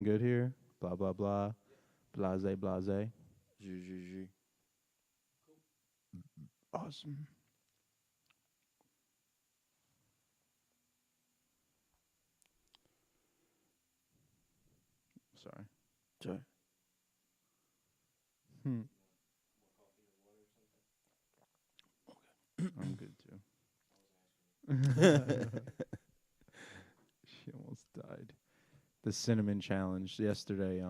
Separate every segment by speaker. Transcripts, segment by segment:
Speaker 1: Good here. Blah blah blah. Blase blase.
Speaker 2: G.
Speaker 1: Awesome. Sorry.
Speaker 2: Sorry.
Speaker 1: Hmm. I'm good too. She almost died. The cinnamon challenge yesterday.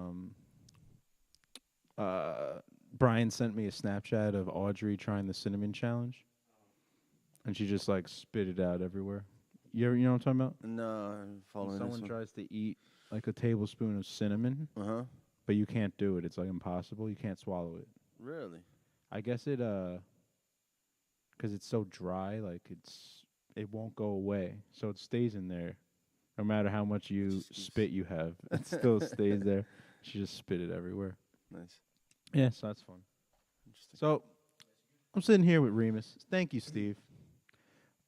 Speaker 1: Uh, Brian sent me a Snapchat of Audrey trying the cinnamon challenge, and she just like spit it out everywhere. You know what I'm talking about?
Speaker 2: No, I'm
Speaker 1: When
Speaker 2: following this
Speaker 1: someone
Speaker 2: one.
Speaker 1: tries to eat like a tablespoon of cinnamon,
Speaker 2: Uh huh.
Speaker 1: but you can't do it. It's like impossible. You can't swallow it.
Speaker 2: Really?
Speaker 1: I guess it because it's so dry, like it won't go away, so it stays in there. No matter how much
Speaker 2: It
Speaker 1: you
Speaker 2: just keeps.
Speaker 1: spit you have, it still stays there. She just spit it everywhere.
Speaker 2: Nice.
Speaker 1: Yeah, so that's fun.
Speaker 2: Interesting.
Speaker 1: So I'm sitting here with Remus. Thank you, Steve.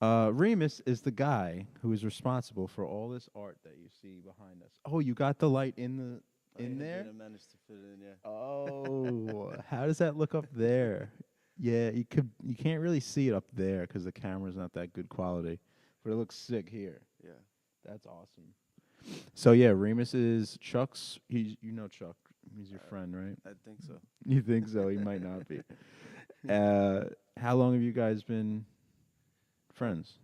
Speaker 1: Remus is the guy who is responsible for all this art that you see behind us. Oh, you got the light
Speaker 2: Oh,
Speaker 1: in
Speaker 2: yeah,
Speaker 1: there?
Speaker 2: dude, I managed to fit it in, yeah.
Speaker 1: Oh, how does that look up there? Yeah, you can't really see it up there because the camera's not that good quality, but it looks sick here.
Speaker 2: Yeah.
Speaker 1: That's awesome. So yeah, Remus is Chuck's. He's you know Chuck. He's your friend, right?
Speaker 2: I think so.
Speaker 1: You think so? He might not be. Uh, how long have you guys been
Speaker 2: uh,
Speaker 1: friends?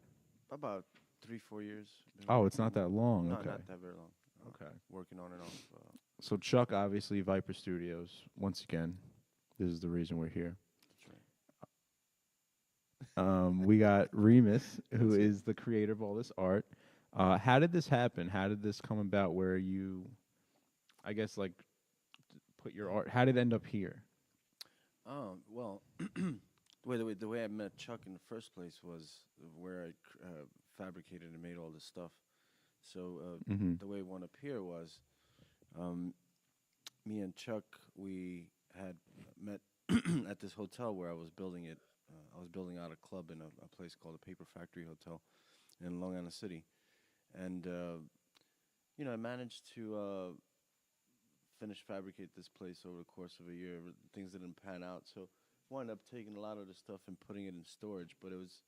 Speaker 2: about 3, 4 years. Been
Speaker 1: Oh, it's
Speaker 2: working.
Speaker 1: not that long.
Speaker 2: No,
Speaker 1: Okay.
Speaker 2: not that very long.
Speaker 1: Okay.
Speaker 2: Working on and off.
Speaker 1: So Chuck, obviously Viper Studios. Once again, this is the reason we're here.
Speaker 2: That's right.
Speaker 1: We got Remus, who
Speaker 2: That's it.
Speaker 1: is the creator of all this art. How did this happen? How did this come about? Where you, I guess, like put your art? How did it end up here?
Speaker 2: Well, the way I met Chuck in the first place was where I fabricated and made all this stuff. So
Speaker 1: Mm-hmm.
Speaker 2: the way it went up here was um, me and Chuck, we had met at this hotel where I was building it. I was building out a club in a place called the Paper Factory Hotel in Long Island City, and I managed to finish fabricate this place over the course of a year. Things didn't pan out, so wound up taking a lot of the stuff and putting it in storage. But it was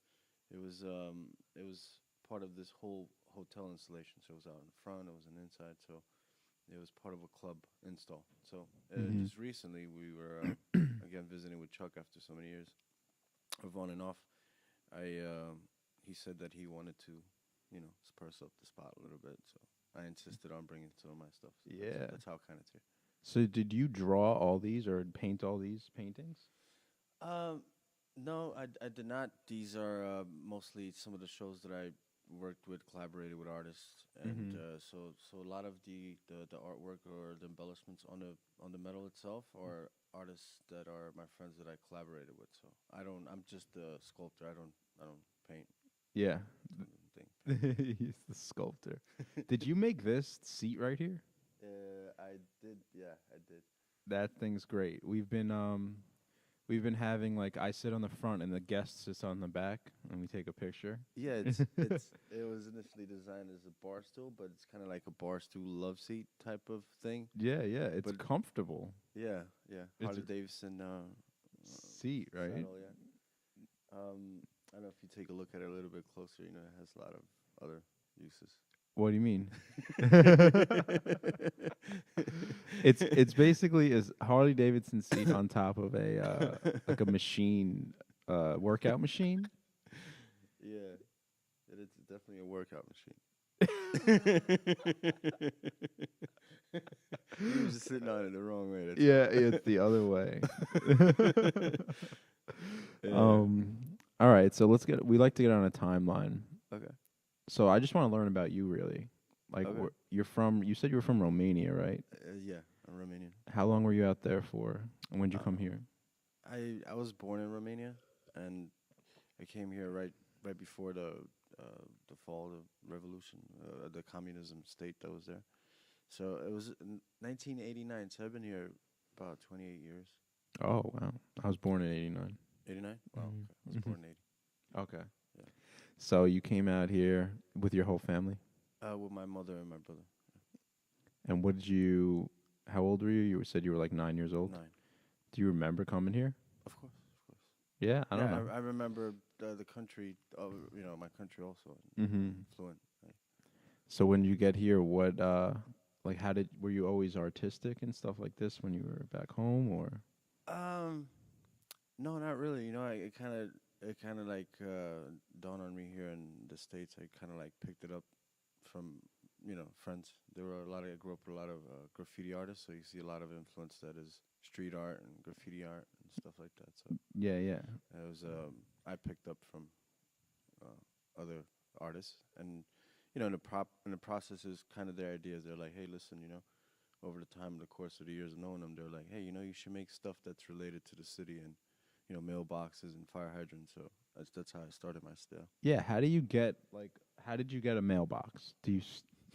Speaker 2: part of this whole hotel installation. So it was out in front, it was an inside, so it was part of a club install. So
Speaker 1: Mm-hmm.
Speaker 2: just recently, we were again visiting with Chuck after so many years of on and off. I He said that he wanted to, spruce up the spot a little bit. So I insisted on bringing some of my stuff. So that's
Speaker 1: Yeah.
Speaker 2: that's how kind of here.
Speaker 1: So did you draw all these or paint all these paintings?
Speaker 2: Um, no, I did not. These are mostly some of the shows that I worked with, collaborated with artists, and
Speaker 1: Mm-hmm.
Speaker 2: so a lot of the artwork or the embellishments on the metal itself are artists that are my friends that I collaborated with. So I'm just a sculptor. I don't paint.
Speaker 1: Yeah.
Speaker 2: Paint.
Speaker 1: He's the sculptor. Did you make this seat right here?
Speaker 2: I did. Yeah, I did.
Speaker 1: That thing's great. We've been having like I sit on the front and the guest sits on the back and we take a picture.
Speaker 2: Yeah, it was initially designed as a bar stool, but it's kind of like a bar stool love seat type of thing.
Speaker 1: Yeah, yeah, it's
Speaker 2: But
Speaker 1: comfortable.
Speaker 2: yeah, yeah,
Speaker 1: It's
Speaker 2: Harley
Speaker 1: a
Speaker 2: Davidson
Speaker 1: seat, right?
Speaker 2: saddle. Yeah. I don't know if you take a look at it a little bit closer. It has a lot of other uses.
Speaker 1: What do you mean? It's basically a Harley Davidson seat on top of a like a machine, workout machine.
Speaker 2: Yeah, it is definitely a workout machine. You were just sitting on it the wrong way. That's
Speaker 1: Yeah,
Speaker 2: all.
Speaker 1: it's the other way.
Speaker 2: Yeah.
Speaker 1: um. All right, so we like to get on a timeline.
Speaker 2: Okay.
Speaker 1: So I just want to learn about you, really. Like,
Speaker 2: Okay.
Speaker 1: you're from. You said you were from Romania, right?
Speaker 2: Yeah, I'm Romanian.
Speaker 1: How long were you out there for? And when did you come
Speaker 2: Um,
Speaker 1: here?
Speaker 2: I was born in Romania, and I came here right before the fall of the revolution, the communism state that was there. So it was in 1989. So I've been here about 28 years.
Speaker 1: Oh wow, I was born in '89.
Speaker 2: 89? Wow. Okay. I was
Speaker 1: Mm-hmm.
Speaker 2: born in 80.
Speaker 1: Okay,
Speaker 2: Yeah.
Speaker 1: so you came out here with your whole family,
Speaker 2: With my mother and my brother.
Speaker 1: And what did you? How old were you? You said you were like 9 years old.
Speaker 2: 9.
Speaker 1: Do you remember coming here?
Speaker 2: Of course, of course.
Speaker 1: Yeah, I don't
Speaker 2: Yeah,
Speaker 1: know.
Speaker 2: I remember the country. My country also
Speaker 1: Mm-hmm.
Speaker 2: fluent.
Speaker 1: So when you get here, what like how did were you always artistic and stuff like this when you were back home or?
Speaker 2: Um, no, not really. It kind of like dawned on me here in the States. I kind of like picked it up from friends. There were a lot of I grew up with a lot of graffiti artists, so you see a lot of influence that is street art and graffiti art and stuff like that. So
Speaker 1: Yeah, yeah.
Speaker 2: it was I picked up from other artists, and in the process is kind of their ideas. They're like, hey, listen, over the time, the course of the years of knowing them, they're like, hey, you should make stuff that's related to the city and mailboxes and fire hydrants. So that's how I started my style.
Speaker 1: Yeah, how do you get like how did you get a mailbox? Do you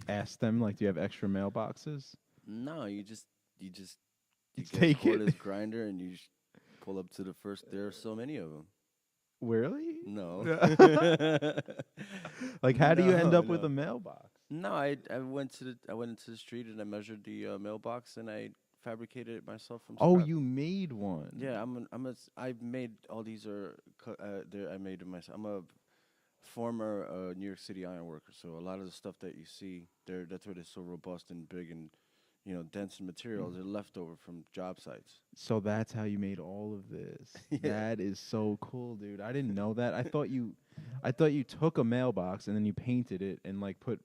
Speaker 1: ask them like do you have extra mailboxes?
Speaker 2: No, you just
Speaker 1: You
Speaker 2: you
Speaker 1: just
Speaker 2: get a
Speaker 1: take it.
Speaker 2: cordless grinder and you pull up to the first. There are so many of them.
Speaker 1: Really?
Speaker 2: No.
Speaker 1: Like how do you end
Speaker 2: No,
Speaker 1: up with
Speaker 2: no.
Speaker 1: a mailbox?
Speaker 2: No, I went into the street and I measured the mailbox and I fabricated it myself from
Speaker 1: Oh,
Speaker 2: scrap.
Speaker 1: you made one.
Speaker 2: Yeah, I made all these I made them myself. I'm a former New York City iron worker, so a lot of the stuff that you see there, that's why they're so robust and big and dense in materials. They're leftover from job sites.
Speaker 1: So that's how you made all of this.
Speaker 2: Yeah.
Speaker 1: That is so cool, dude. I didn't know that. I thought you took a mailbox and then you painted it and like put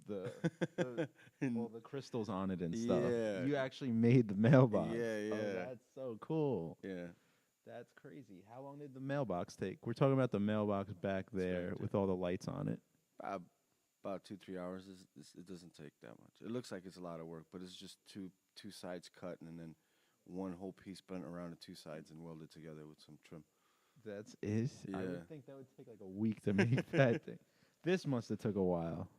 Speaker 1: the, the all the crystals on it and stuff.
Speaker 2: Yeah.
Speaker 1: You actually made the mailbox.
Speaker 2: Yeah,
Speaker 1: Oh,
Speaker 2: yeah.
Speaker 1: that's so cool.
Speaker 2: Yeah.
Speaker 1: That's crazy. How long did the mailbox take? We're talking about the mailbox back there
Speaker 2: right
Speaker 1: with all the lights on it.
Speaker 2: About 2-3 hours. It doesn't take that much. It looks like it's a lot of work, but it's just two sides cut and then one whole piece bent around the two sides and welded together with some trim.
Speaker 1: That's is. I
Speaker 2: Yeah.
Speaker 1: would think that would take like a week to make that thing. This must have took a while.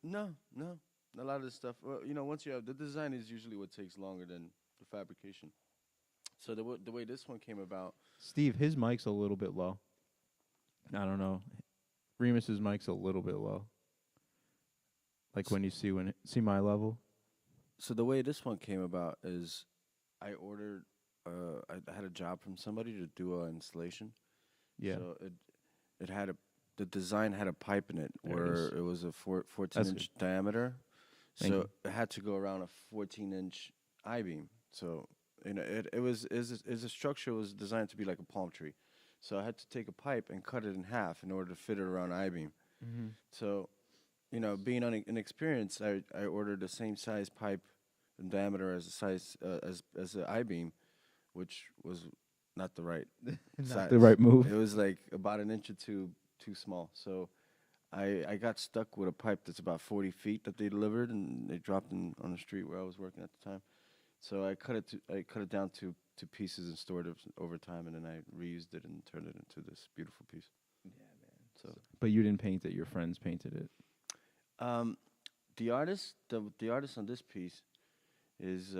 Speaker 2: No, no. A lot of this stuff. Well, once you have the design is usually what takes longer than the fabrication. So the way this one came about.
Speaker 1: Steve, his mic's a little bit low. I don't know. Remus's mic's a little bit low. Like when you see my level.
Speaker 2: So the way this one came about is, I ordered. I had a job from somebody to do an installation.
Speaker 1: Yeah.
Speaker 2: So it had the design had a pipe in it
Speaker 1: There it
Speaker 2: where
Speaker 1: is.
Speaker 2: it was a 14
Speaker 1: That's
Speaker 2: inch diameter.
Speaker 1: Thank
Speaker 2: So
Speaker 1: you.
Speaker 2: it had to go around a 14-inch I beam. So it was is a structure was designed to be like a palm tree. So I had to take a pipe and cut it in half in order to fit it around I beam.
Speaker 1: Mm-hmm.
Speaker 2: So being inexperienced, I ordered the same size pipe in diameter as the size as the I beam, which was not the right
Speaker 1: Not
Speaker 2: size.
Speaker 1: the right move.
Speaker 2: It was like about an inch or two too small. So I got stuck with a pipe that's about 40 feet that they delivered and they dropped on the street where I was working at the time. So I cut it down to pieces and stored it over time, and then I reused it and turned it into this beautiful piece.
Speaker 1: Yeah, man.
Speaker 2: So
Speaker 1: But you didn't paint it. Your friends painted it.
Speaker 2: the artist on this piece is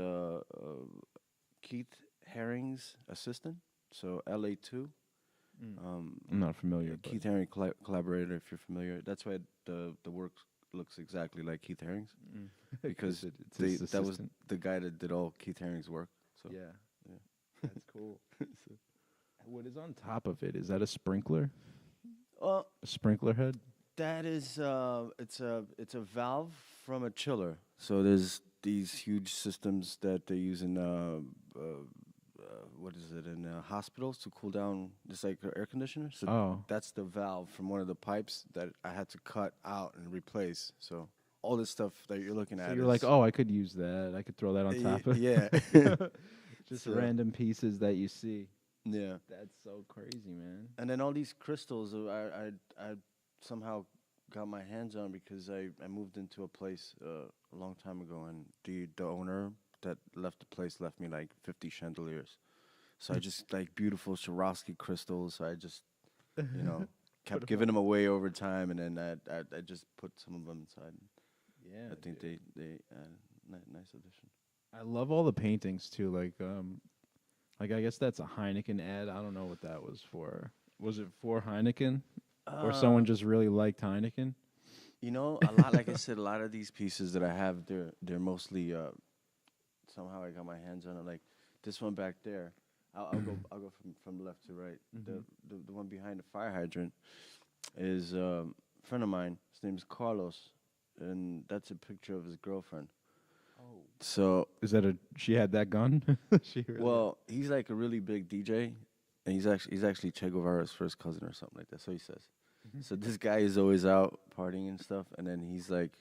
Speaker 2: Keith Haring's assistant. So LA2.
Speaker 1: I'm not familiar. But
Speaker 2: Keith Haring collaborator, if you're familiar. That's why the work looks exactly like Keith Haring's, because
Speaker 1: it's his
Speaker 2: that was
Speaker 1: assistant.
Speaker 2: the guy that did all Keith Haring's work. So
Speaker 1: Yeah.
Speaker 2: yeah.
Speaker 1: That's cool. What is on top of it? Is that a sprinkler?
Speaker 2: Well,
Speaker 1: A sprinkler head?
Speaker 2: that is it's a valve from a chiller. So there's these huge systems that they use in what is it in hospitals to cool down, just like an air conditioner. So
Speaker 1: Oh.
Speaker 2: that's the valve from one of the pipes that I had to cut out and replace. So all this stuff that you're looking
Speaker 1: So
Speaker 2: at,
Speaker 1: you're
Speaker 2: is
Speaker 1: like, oh, I could use that. I could throw that on top of
Speaker 2: yeah,
Speaker 1: just
Speaker 2: So-
Speaker 1: random pieces that you see.
Speaker 2: yeah.
Speaker 1: That's so crazy, man.
Speaker 2: And then all these crystals, I somehow got my hands on because I moved into a place a long time ago, and the owner that left the place left me like 50 chandeliers. So I just like beautiful Swarovski crystals. So I just kept giving them away over time, and then I just put some of them inside.
Speaker 1: Yeah.
Speaker 2: I think they nice addition.
Speaker 1: I love all the paintings too. Like I guess that's a Heineken ad. I don't know what that was for. Was it for Heineken, or someone just really liked Heineken?
Speaker 2: You know, a lot. Like I said, a lot of these pieces that I have, they're mostly somehow I got my hands on it. Like this one back there. I'll go from left to right.
Speaker 1: Mhm.
Speaker 2: The one behind the fire hydrant is a friend of mine. His name is Carlos, and that's a picture of his girlfriend.
Speaker 1: Oh.
Speaker 2: So,
Speaker 1: Is that a? She had that gun. She really.
Speaker 2: well, he's like a really big DJ, and he's actually Che Guevara's first cousin or something like that. So he says.
Speaker 1: Mhm.
Speaker 2: So this guy is always out partying and stuff, and then he's like,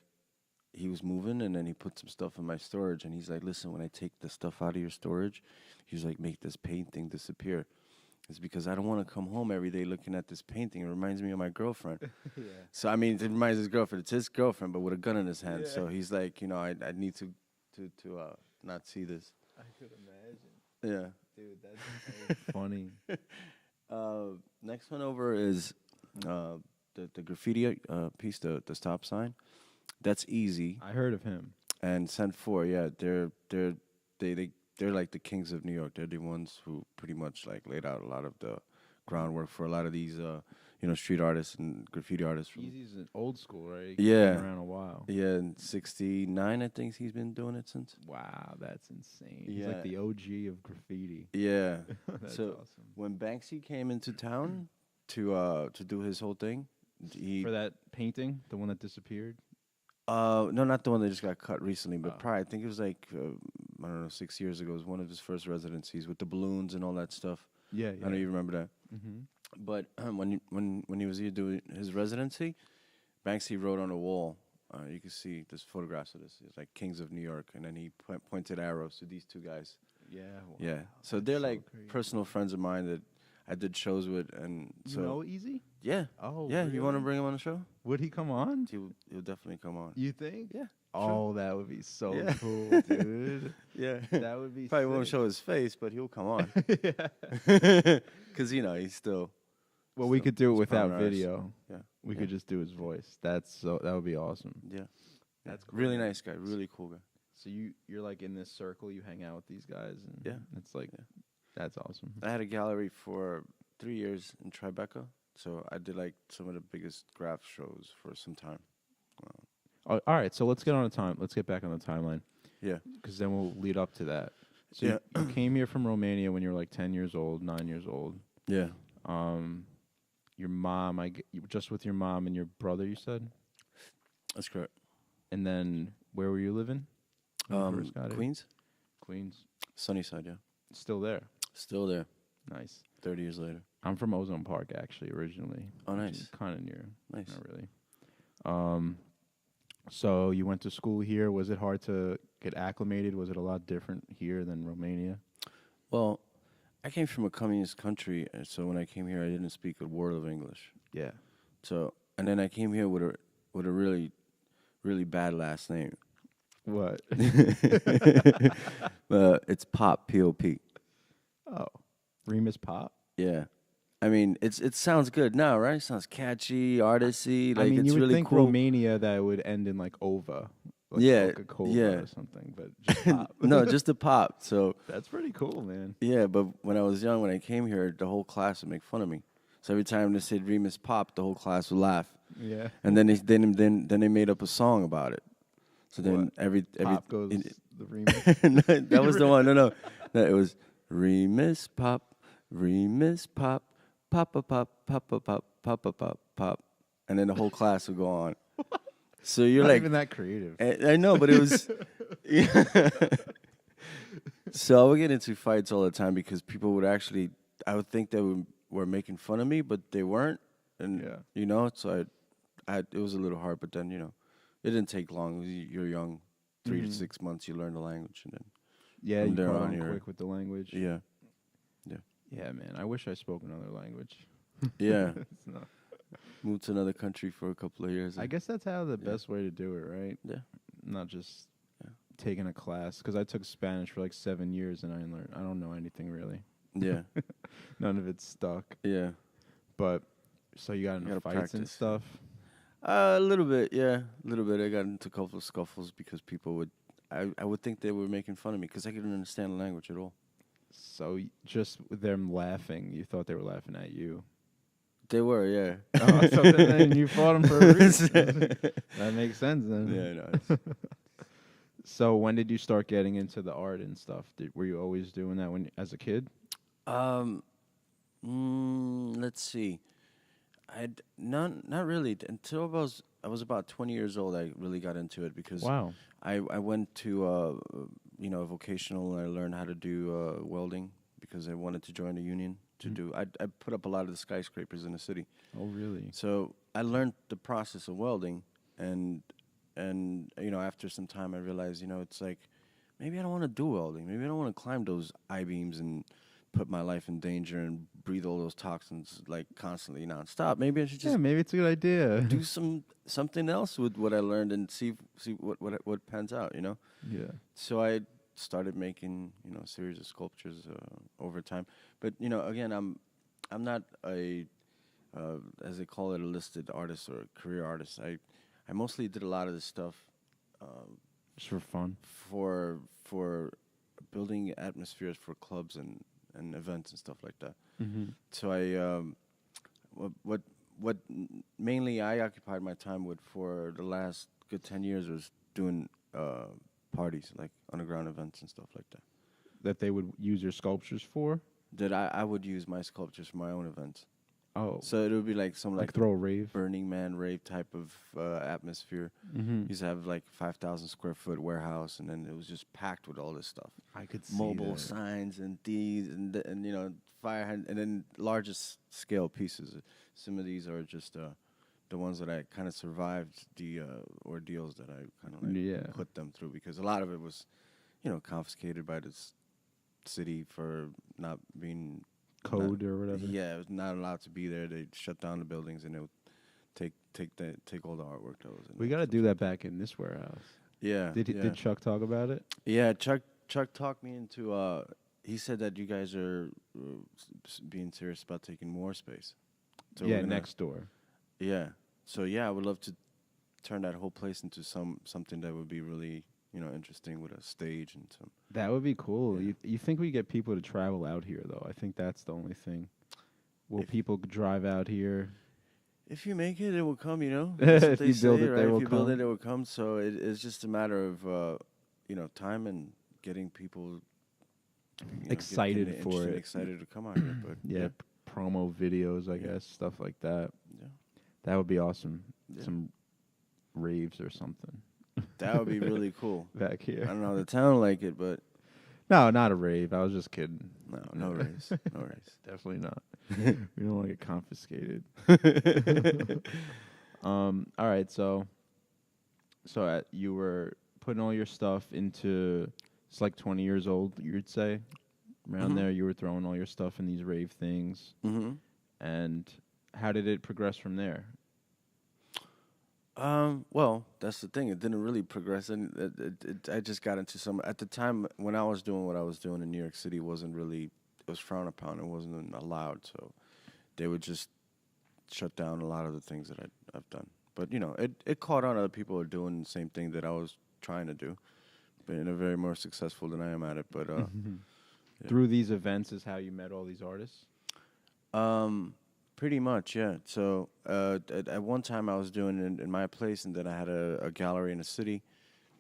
Speaker 2: he was moving, and then he put some stuff in my storage, and he's like, listen, when I take the stuff out of your storage, he's like, make this painting disappear. It's because I don't want to come home every day looking at this painting. It reminds me of my girlfriend.
Speaker 1: Yeah.
Speaker 2: So I mean, it reminds his girlfriend. It's his girlfriend, but with a gun in his hand.
Speaker 1: Yeah.
Speaker 2: So he's like, I need to not see this.
Speaker 1: I could imagine.
Speaker 2: Yeah.
Speaker 1: Dude, that's so funny.
Speaker 2: Next one over is the graffiti piece, the stop sign. That's easy.
Speaker 1: I heard of him.
Speaker 2: And Cent Four, yeah, they're like the kings of New York. They're the ones who pretty much like laid out a lot of the groundwork for a lot of these street artists and graffiti artists from
Speaker 1: Easy's an old school, right?
Speaker 2: Yeah.
Speaker 1: Been around a while.
Speaker 2: yeah, in '69 I think he's been doing it since.
Speaker 1: Wow, that's insane. He's
Speaker 2: Yeah.
Speaker 1: like the OG of graffiti.
Speaker 2: Yeah.
Speaker 1: That's
Speaker 2: So
Speaker 1: awesome.
Speaker 2: when Banksy came into town to do his whole thing, he
Speaker 1: For that painting, the one that disappeared.
Speaker 2: no, not the one that just got cut recently, but
Speaker 1: Oh.
Speaker 2: probably I think it was like I don't know, 6 years ago. It was one of his first residencies with the balloons and all that stuff.
Speaker 1: Yeah,
Speaker 2: I know you remember that.
Speaker 1: Mm-hmm.
Speaker 2: But when he was here doing his residency, Banksy wrote on the wall. You can see there's photographs of this. It's like Kings of New York, and then he pointed arrows to these two guys.
Speaker 1: Yeah. Wow.
Speaker 2: Yeah, so
Speaker 1: That's
Speaker 2: they're
Speaker 1: so
Speaker 2: like
Speaker 1: crazy.
Speaker 2: personal friends of mine that I did shows with, and
Speaker 1: You
Speaker 2: so
Speaker 1: know Easy?
Speaker 2: yeah,
Speaker 1: Oh,
Speaker 2: yeah. You want to
Speaker 1: really?
Speaker 2: bring him on the show?
Speaker 1: Would he come on?
Speaker 2: He'll definitely come on.
Speaker 1: You think?
Speaker 2: Yeah.
Speaker 1: Oh, that would be so
Speaker 2: Yeah.
Speaker 1: cool, dude.
Speaker 2: Yeah.
Speaker 1: That would be
Speaker 2: Probably won't
Speaker 1: sick.
Speaker 2: show his face, but he'll come on
Speaker 1: Yeah.
Speaker 2: because he's still.
Speaker 1: Well, we
Speaker 2: still-
Speaker 1: could do it
Speaker 2: he's
Speaker 1: without
Speaker 2: prominent artist.
Speaker 1: video.
Speaker 2: Yeah.
Speaker 1: We
Speaker 2: Yeah.
Speaker 1: could just do his voice. That would be awesome.
Speaker 2: Yeah.
Speaker 1: That's cool,
Speaker 2: really
Speaker 1: man.
Speaker 2: nice guy. Really cool guy.
Speaker 1: So you're like in this circle, you hang out with these guys, and
Speaker 2: Yeah.
Speaker 1: it's like
Speaker 2: Yeah.
Speaker 1: that's awesome.
Speaker 2: I had a gallery for 3 years in Tribeca, so I did like some of the biggest graph shows for some time.
Speaker 1: All right, so let's get on a time. Let's get back on the timeline
Speaker 2: Yeah.
Speaker 1: because then we'll lead up to that. So
Speaker 2: Yeah.
Speaker 1: you came here from Romania when you were like 10 years old, 9 years old.
Speaker 2: Yeah.
Speaker 1: Your mom, you were just with your mom and your brother, you said,
Speaker 2: That's correct.
Speaker 1: and then where were you living? when you first got here?
Speaker 2: Queens,
Speaker 1: Queens,
Speaker 2: Sunnyside. Yeah.
Speaker 1: still there.
Speaker 2: Still there.
Speaker 1: Nice.
Speaker 2: 30 years later.
Speaker 1: I'm from Ozone Park actually originally.
Speaker 2: Oh, nice.
Speaker 1: Kind of near.
Speaker 2: Nice.
Speaker 1: Not really. So you went to school here. Was it hard to get acclimated? Was it a lot different here than Romania?
Speaker 2: Well, I came from a communist country, and so when I came here, I didn't speak a word of English.
Speaker 1: Yeah.
Speaker 2: So, and then I came here with a really, really bad last name.
Speaker 1: What?
Speaker 2: It's Pop, P-O-P.
Speaker 1: Oh, Remus Pop.
Speaker 2: Yeah. I mean, it sounds good now, right? It sounds catchy, artsy. Like
Speaker 1: I mean,
Speaker 2: it's
Speaker 1: you would
Speaker 2: really
Speaker 1: think
Speaker 2: cool.
Speaker 1: Romania that would end in like ova, like
Speaker 2: Yeah,
Speaker 1: Coca-Cola
Speaker 2: yeah.
Speaker 1: or something, but just Pop.
Speaker 2: No, just a pop. So
Speaker 1: That's pretty cool, man.
Speaker 2: yeah, but when I was young, when I came here, the whole class would make fun of me. So every time they said Remus Pop, the whole class would laugh.
Speaker 1: Yeah.
Speaker 2: And then they made up a song about it. So then
Speaker 1: What?
Speaker 2: every
Speaker 1: Pop goes the Remus.
Speaker 2: No, that was the one. No, it was Remus Pop, Remus Pop, Pop a Pop, Pop a Pop, Pop a Pop, Pop, and then the whole class would go on. So you're
Speaker 1: Not
Speaker 2: like,
Speaker 1: even that creative.
Speaker 2: I know, but it was. So I would get into fights all the time because people would actually. I would think they were making fun of me, but they weren't, and
Speaker 1: Yeah.
Speaker 2: So it was a little hard, but then it didn't take long. You're young, 3 to 6 months, you learn the language, and then
Speaker 1: Yeah,
Speaker 2: from
Speaker 1: you
Speaker 2: there
Speaker 1: caught
Speaker 2: on,
Speaker 1: on
Speaker 2: you're-
Speaker 1: quick with the language.
Speaker 2: yeah,
Speaker 1: Yeah, man. I wish I spoke another language.
Speaker 2: yeah.
Speaker 1: It's not-
Speaker 2: Moved to another country for a couple of years.
Speaker 1: I guess that's how the
Speaker 2: Yeah.
Speaker 1: best way to do it, right?
Speaker 2: Yeah.
Speaker 1: Not just
Speaker 2: Yeah.
Speaker 1: taking a class. Because I took Spanish for like 7 years and I don't know anything really.
Speaker 2: Yeah,
Speaker 1: None of it's stuck.
Speaker 2: yeah.
Speaker 1: But so you got into
Speaker 2: gotta
Speaker 1: fights and
Speaker 2: practice.
Speaker 1: stuff.
Speaker 2: A little bit, yeah, a little bit. I got into a couple of scuffles because people I would think they were making fun of me because I couldn't understand the language at all.
Speaker 1: So just with them laughing, you thought they were laughing at you.
Speaker 2: They were, yeah.
Speaker 1: Oh, so then you fought him for a reason. That makes sense then.
Speaker 2: Yeah, no. It's,
Speaker 1: So when did you start getting into the art and stuff? Were you always doing that when as a kid?
Speaker 2: um, let's see. Not really until I was about 20 years old. I really got into it because
Speaker 1: Wow.
Speaker 2: I went to a vocational and I learned how to do welding because I wanted to join a union to
Speaker 1: Mm.
Speaker 2: do. I put up a lot of the skyscrapers in the city,
Speaker 1: Oh, really?
Speaker 2: so I learned the process of welding, and after some time I realized it's like maybe I don't want to do welding. Maybe I don't want to climb those I beams and put my life in danger and breathe all those toxins like constantly nonstop. Maybe I should
Speaker 1: Yeah,
Speaker 2: just
Speaker 1: maybe it's a good idea.
Speaker 2: do something else with what I learned and see what pans out.
Speaker 1: Yeah.
Speaker 2: So I started making a series of sculptures over time. But again, I'm not a as they call it, a listed artist or a career artist. I mostly did a lot of this stuff
Speaker 1: Just for fun.
Speaker 2: for building atmospheres for clubs and events and stuff like that.
Speaker 1: Mm-hmm.
Speaker 2: So I mainly I occupied my time with for the last good 10 years was doing parties like underground events and stuff like that.
Speaker 1: That they would use your sculptures for?
Speaker 2: That I would use my sculptures for my own events.
Speaker 1: Oh.
Speaker 2: So it would be like some
Speaker 1: Like throw a rave?
Speaker 2: Burning Man rave type of atmosphere.
Speaker 1: Mm-hmm.
Speaker 2: Used to have like 5,000 square foot warehouse, and then it was just packed with all this stuff.
Speaker 1: I could see
Speaker 2: Mobile
Speaker 1: that.
Speaker 2: signs and these and fire and then largest scale pieces. Some of these are just the ones that I kind of survived the ordeals that I kind of
Speaker 1: Yeah.
Speaker 2: put them through because a lot of it was confiscated by this city for not being
Speaker 1: Code or whatever.
Speaker 2: yeah, it was not allowed to be there. They shut down the buildings and they would take all the artwork that was in
Speaker 1: We
Speaker 2: there.
Speaker 1: got to do that back in this warehouse.
Speaker 2: Yeah.
Speaker 1: Did Chuck talk about it?
Speaker 2: Yeah, Chuck talked me into. He said that you guys are being serious about taking more space. So
Speaker 1: Yeah, next door.
Speaker 2: Yeah. So yeah, I would love to turn that whole place into something that would be really interesting with a stage and some.
Speaker 1: That would be cool.
Speaker 2: Yeah.
Speaker 1: You think we get people to travel out here though? I think that's the only thing. Will people drive out here?
Speaker 2: If you make it, it will come.
Speaker 1: If
Speaker 2: That's what they
Speaker 1: you build
Speaker 2: say,
Speaker 1: it,
Speaker 2: right?
Speaker 1: they will
Speaker 2: If you build
Speaker 1: come.
Speaker 2: it, it will come. So it's just a matter of time and getting people
Speaker 1: Excited
Speaker 2: getting
Speaker 1: for
Speaker 2: interested,
Speaker 1: it.
Speaker 2: excited to come out here. But
Speaker 1: Yeah, promo videos, I guess, stuff like that.
Speaker 2: yeah,
Speaker 1: That would be awesome.
Speaker 2: Yeah.
Speaker 1: Some raves or something
Speaker 2: that would be really cool.
Speaker 1: back
Speaker 2: I
Speaker 1: here.
Speaker 2: don't know the town like it, but
Speaker 1: No, not a rave. I was just kidding.
Speaker 2: no race, no race.
Speaker 1: Definitely not. We don't want to get confiscated. All right, so you were putting all your stuff into. It's like 20 years old, you'd say. Around
Speaker 2: Mhm.
Speaker 1: there, you were throwing all your stuff in these rave things.
Speaker 2: Mm-hmm.
Speaker 1: And how did it progress from there?
Speaker 2: Well, that's the thing. It didn't really progress, and I just got into some. At the time when I was doing what I was doing in New York City, wasn't really. It was frowned upon. It wasn't allowed. So they would just shut down a lot of the things that I've done. But it caught on. Other people are doing the same thing that I was trying to do, but in a very more successful than I am at it. But yeah.
Speaker 1: Through these events is how you met all these artists?
Speaker 2: Pretty much, yeah. So at one time I was doing it in my place, and then I had a gallery in the city.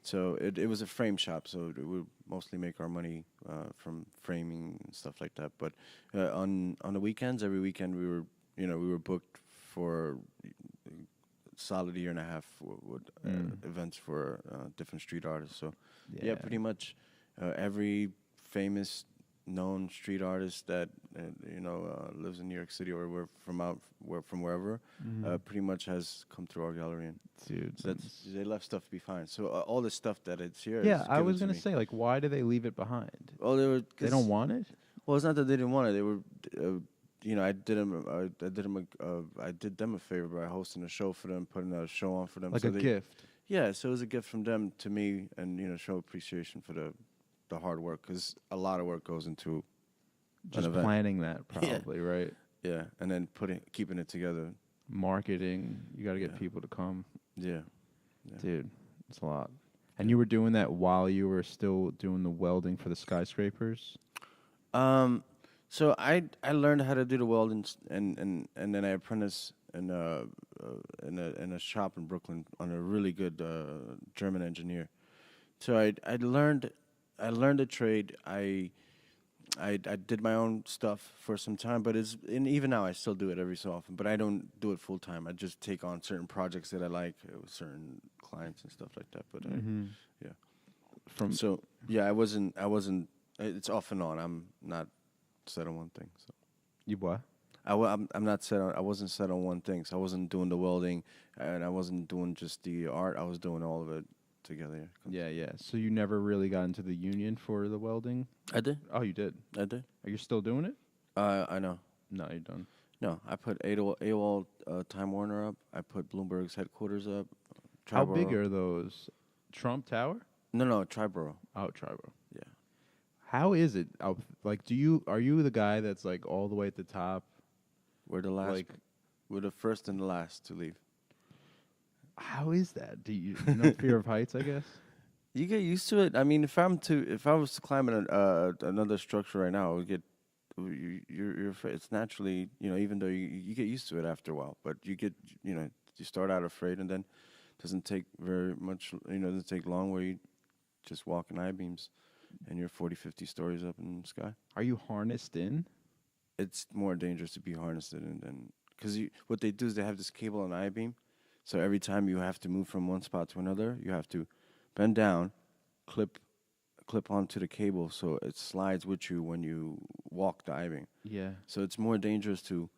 Speaker 2: So it was a frame shop, so we would mostly make our money from framing and stuff like that. But on the weekends, every weekend we were booked for a solid year and a half with events for different street artists. So yeah pretty much every famous known street artist that lives in New York City or from wherever pretty much has come through our gallery, and
Speaker 1: Dude,
Speaker 2: so they left stuff behind. So all the stuff that it's here.
Speaker 1: yeah,
Speaker 2: is
Speaker 1: I
Speaker 2: given
Speaker 1: was
Speaker 2: to
Speaker 1: gonna
Speaker 2: me.
Speaker 1: say, like, why do they leave it behind?
Speaker 2: Well,
Speaker 1: They don't want it.
Speaker 2: Well, it's not that they didn't want it. They were, I did them a favor by hosting a show for them, putting a show on for them,
Speaker 1: Like
Speaker 2: so
Speaker 1: a gift.
Speaker 2: Yeah, so it was a gift from them to me, and show appreciation for the hard work, because a lot of work goes into
Speaker 1: Just
Speaker 2: an event.
Speaker 1: planning that, probably, right?
Speaker 2: Yeah, and then keeping it together.
Speaker 1: Marketing. You got to get
Speaker 2: Yeah.
Speaker 1: people to come.
Speaker 2: Yeah.
Speaker 1: Dude, it's a lot. And you were doing that while you were still doing the welding for the skyscrapers?
Speaker 2: So I learned how to do the welding, and then I apprenticed in a shop in Brooklyn on a really good German engineer. So I learned the trade. I did my own stuff for some time, but even now I still do it every so often. But I don't do it full time. I just take on certain projects that I like with certain clients and stuff like that. But
Speaker 1: Mm-hmm.
Speaker 2: yeah.
Speaker 1: From
Speaker 2: So yeah, I wasn't. It's off and on. I'm not set on one thing. So
Speaker 1: you what?
Speaker 2: I'm not set on. I wasn't set on one thing. So I wasn't doing the welding, and I wasn't doing just the art. I was doing all of it together.
Speaker 1: Yeah, yeah. So you never really got into the union for the welding?
Speaker 2: I did.
Speaker 1: Oh, you did.
Speaker 2: I did.
Speaker 1: Are you still doing it?
Speaker 2: I know.
Speaker 1: No, you're done.
Speaker 2: No, I put AOL Time Warner up. I put Bloomberg's headquarters up.
Speaker 1: How big
Speaker 2: Triborough.
Speaker 1: are those? Trump Tower?
Speaker 2: No, Triborough.
Speaker 1: Oh, Triborough.
Speaker 2: Yeah.
Speaker 1: How is it? Like, are you the guy that's like all the way at the top?
Speaker 2: We're the last.
Speaker 1: Like,
Speaker 2: We're the first and the last to leave.
Speaker 1: how is that? Do you no fear of heights? I guess.
Speaker 2: You get used to it. I mean, if I was to climb another structure right now, I would get. It's naturally, even though you get used to it after a while, but you start out afraid, and then it doesn't take very much, it doesn't take long where you just walk in I-beams and you're 40, 50 stories up in the sky.
Speaker 1: Are you harnessed in?
Speaker 2: It's more dangerous to be harnessed in than, because what they do is they have this cable on I-beam, so every time you have to move from one spot to another, you have to bend down, clip onto the cable so it slides with you when you walk the I-beam.
Speaker 1: Yeah.
Speaker 2: So it's more dangerous to,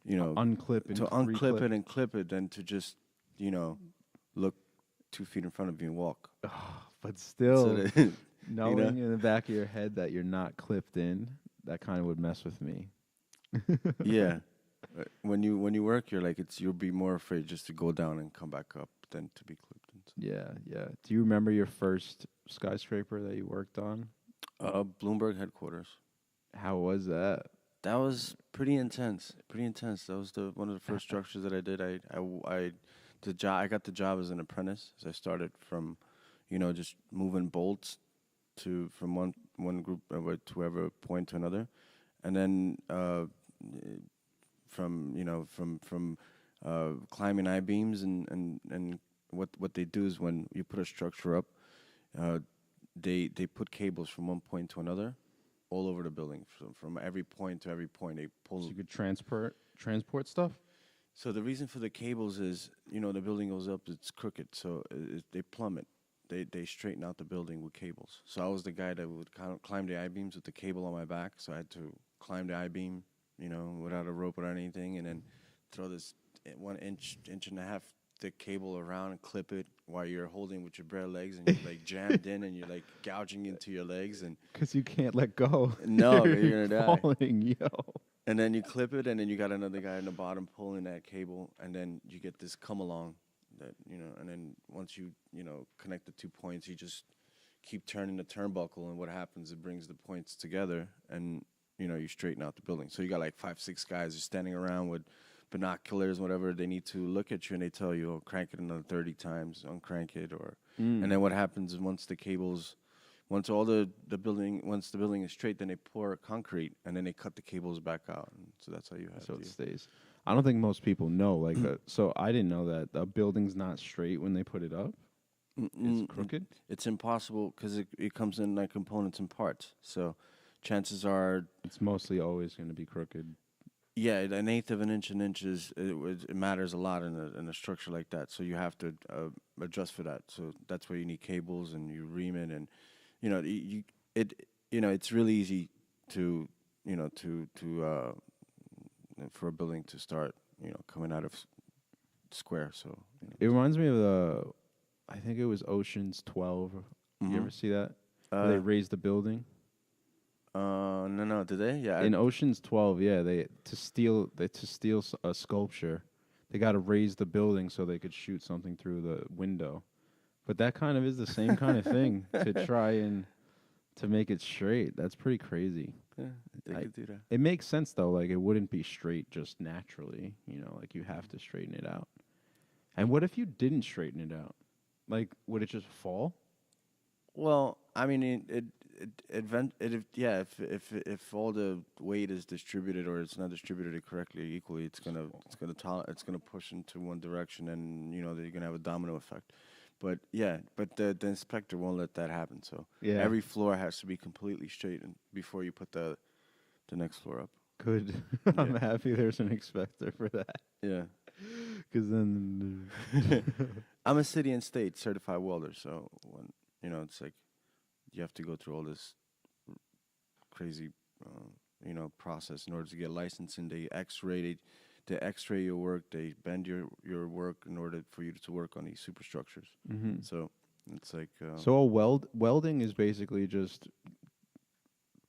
Speaker 1: Unclip and
Speaker 2: unclip it and clip it than to just, look 2 feet in front of you and walk.
Speaker 1: But still,
Speaker 2: So that,
Speaker 1: knowing in the back of your head that you're not clipped in, that kind of would mess with me.
Speaker 2: yeah. When you work, you'll be more afraid just to go down and come back up than to be clipped.
Speaker 1: Yeah, yeah. Do you remember your first skyscraper that you worked on?
Speaker 2: Bloomberg headquarters.
Speaker 1: How was that?
Speaker 2: That was pretty intense. Pretty intense. That was one of the first structures that I did. I got the job as an apprentice. So I started from, just moving bolts from one group to whatever point to another, and then from climbing I beams and what they do is when you put a structure up, they put cables from one point to another, all over the building. So from every point to every point, they pull.
Speaker 1: So you could transport stuff.
Speaker 2: So the reason for the cables is, the building goes up, it's crooked, so they plummet. They straighten out the building with cables. So I was the guy that would climb the I-beams with the cable on my back, so I had to climb the I-beam, without a rope or anything, and then throw this 1 inch and a half thick cable around and clip it while you're holding with your bare legs, and you're like jammed in, and you're like gouging into your legs, and
Speaker 1: Because you can't let go.
Speaker 2: no, you're gonna die.
Speaker 1: Falling, yo.
Speaker 2: And then you clip it, and then you got another guy in the bottom pulling that cable, and then you get this come along that, and then once you, connect the 2 points, you just keep turning the turnbuckle, and what happens, it brings the points together, and, you straighten out the building. So you got like 5, 6 guys just standing around with binoculars, whatever, they need to look at you, and they tell you, oh, crank it another 30 times, uncrank it, and then what happens is once the building is straight, then they pour concrete, and then they cut the cables back out. And so that's how you have
Speaker 1: So it stays. I don't think most people know. Like, so I didn't know that a building's not straight when they put it up. It's crooked.
Speaker 2: It's impossible because it comes in like components and parts. So chances are
Speaker 1: It's mostly always going to be crooked.
Speaker 2: yeah, an eighth of an inch it matters a lot in a structure like that. So you have to adjust for that. So that's where you need cables and you ream it, and it's really easy to for a building to start coming out of square. So
Speaker 1: It reminds me of I think it was Ocean's 12. You ever see that? Where they raised the building.
Speaker 2: No, did they? Yeah.
Speaker 1: In Ocean's 12, yeah, to steal a sculpture, they got to raise the building so they could shoot something through the window. But that kind of is the same kind of thing to try and to make it straight. That's pretty crazy.
Speaker 2: Yeah, they could do that.
Speaker 1: It makes sense though. Like it wouldn't be straight just naturally. Like you have to straighten it out. And what if you didn't straighten it out? Like, would it just fall?
Speaker 2: Well, I mean, if all the weight is distributed or it's not distributed correctly equally, it's gonna push into one direction, and you're gonna have a domino effect. But yeah, but the inspector won't let that happen. So
Speaker 1: Yeah.
Speaker 2: every floor has to be completely straightened before you put the next floor up.
Speaker 1: Good. I'm happy there's an inspector for that.
Speaker 2: Yeah.
Speaker 1: Because then.
Speaker 2: I'm a city and state certified welder, so when it's like you have to go through all this crazy, process in order to get licensed, and they X-ray your work, they bend your work in order for you to work on these superstructures.
Speaker 1: Mm-hmm.
Speaker 2: So it's like
Speaker 1: So welding is basically just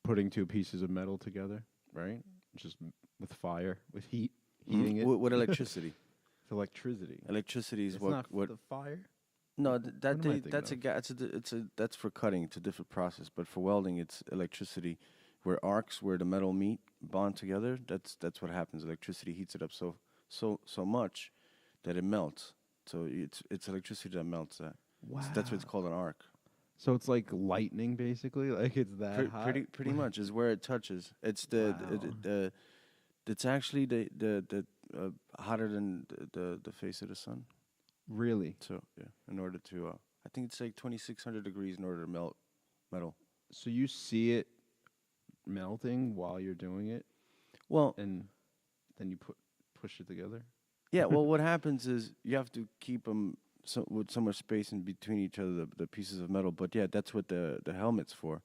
Speaker 1: putting two pieces of metal together, right? Just with fire, with heating it.
Speaker 2: with electricity.
Speaker 1: With electricity.
Speaker 2: Electricity is
Speaker 1: It's
Speaker 2: what
Speaker 1: not
Speaker 2: what
Speaker 1: the fire.
Speaker 2: no
Speaker 1: What am I thinking
Speaker 2: that's a
Speaker 1: of?
Speaker 2: that's for cutting. It's a different process, but for welding it's electricity, where arcs where the metal meet bond together. That's what happens. Electricity heats it up so much that it melts. So it's electricity that melts that.
Speaker 1: Wow.
Speaker 2: So that's what it's called, an arc.
Speaker 1: So it's like lightning, basically. Like it's that hot.
Speaker 2: Pretty much is where it touches. It's the it's actually the hotter than the face of the sun.
Speaker 1: Really.
Speaker 2: So yeah, in order to I think it's like 2,600 degrees in order to melt metal.
Speaker 1: So you see it melting while you're doing it,
Speaker 2: Well,
Speaker 1: and then you push it together.
Speaker 2: yeah. Well, what happens is you have to keep them with so much space in between each other, the pieces of metal. But yeah, that's what the helmet's for.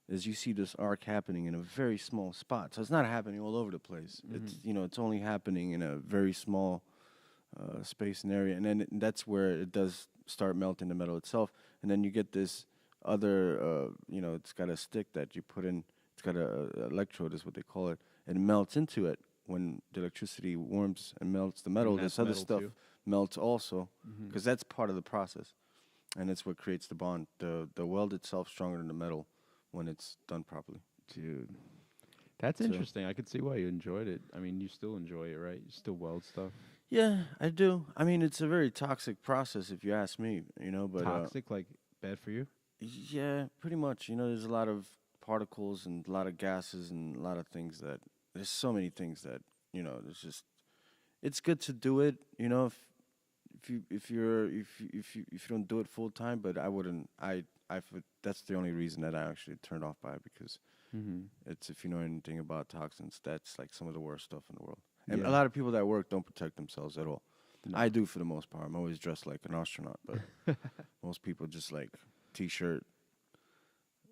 Speaker 2: Is you see this arc happening in a very small spot, so it's not happening all over the place. It's it's only happening in a very small space and area, and then that's where it does start melting the metal itself, and then you get this other, it's got a stick that you put in. It's got a electrode, is what they call it, and it melts into it when the electricity warms and melts the metal.
Speaker 1: And
Speaker 2: This
Speaker 1: that's
Speaker 2: other
Speaker 1: metal
Speaker 2: stuff
Speaker 1: too?
Speaker 2: melts also, because that's part of the process, and it's what creates the bond. The weld itself stronger than the metal when it's done properly.
Speaker 1: Dude, that's
Speaker 2: So-
Speaker 1: interesting. I could see why you enjoyed it. I mean, you still enjoy it, right? You still weld stuff.
Speaker 2: Yeah, I do. I mean, it's a very toxic process, if you ask me. But
Speaker 1: Toxic, like bad for you.
Speaker 2: yeah, pretty much. There's a lot of particles and a lot of gases and a lot of things that there's so many things that it's just it's good to do it. If you don't do it full time, but I wouldn't. That's the only reason that I actually turned off by it, because
Speaker 1: Mm-hmm.
Speaker 2: it's, if you know anything about toxins, that's like some of the worst stuff in the world. And
Speaker 1: Yeah.
Speaker 2: a lot of people that work don't protect themselves at all.
Speaker 1: No.
Speaker 2: I do for the most part. I'm always dressed like an astronaut, but most people just like t-shirt,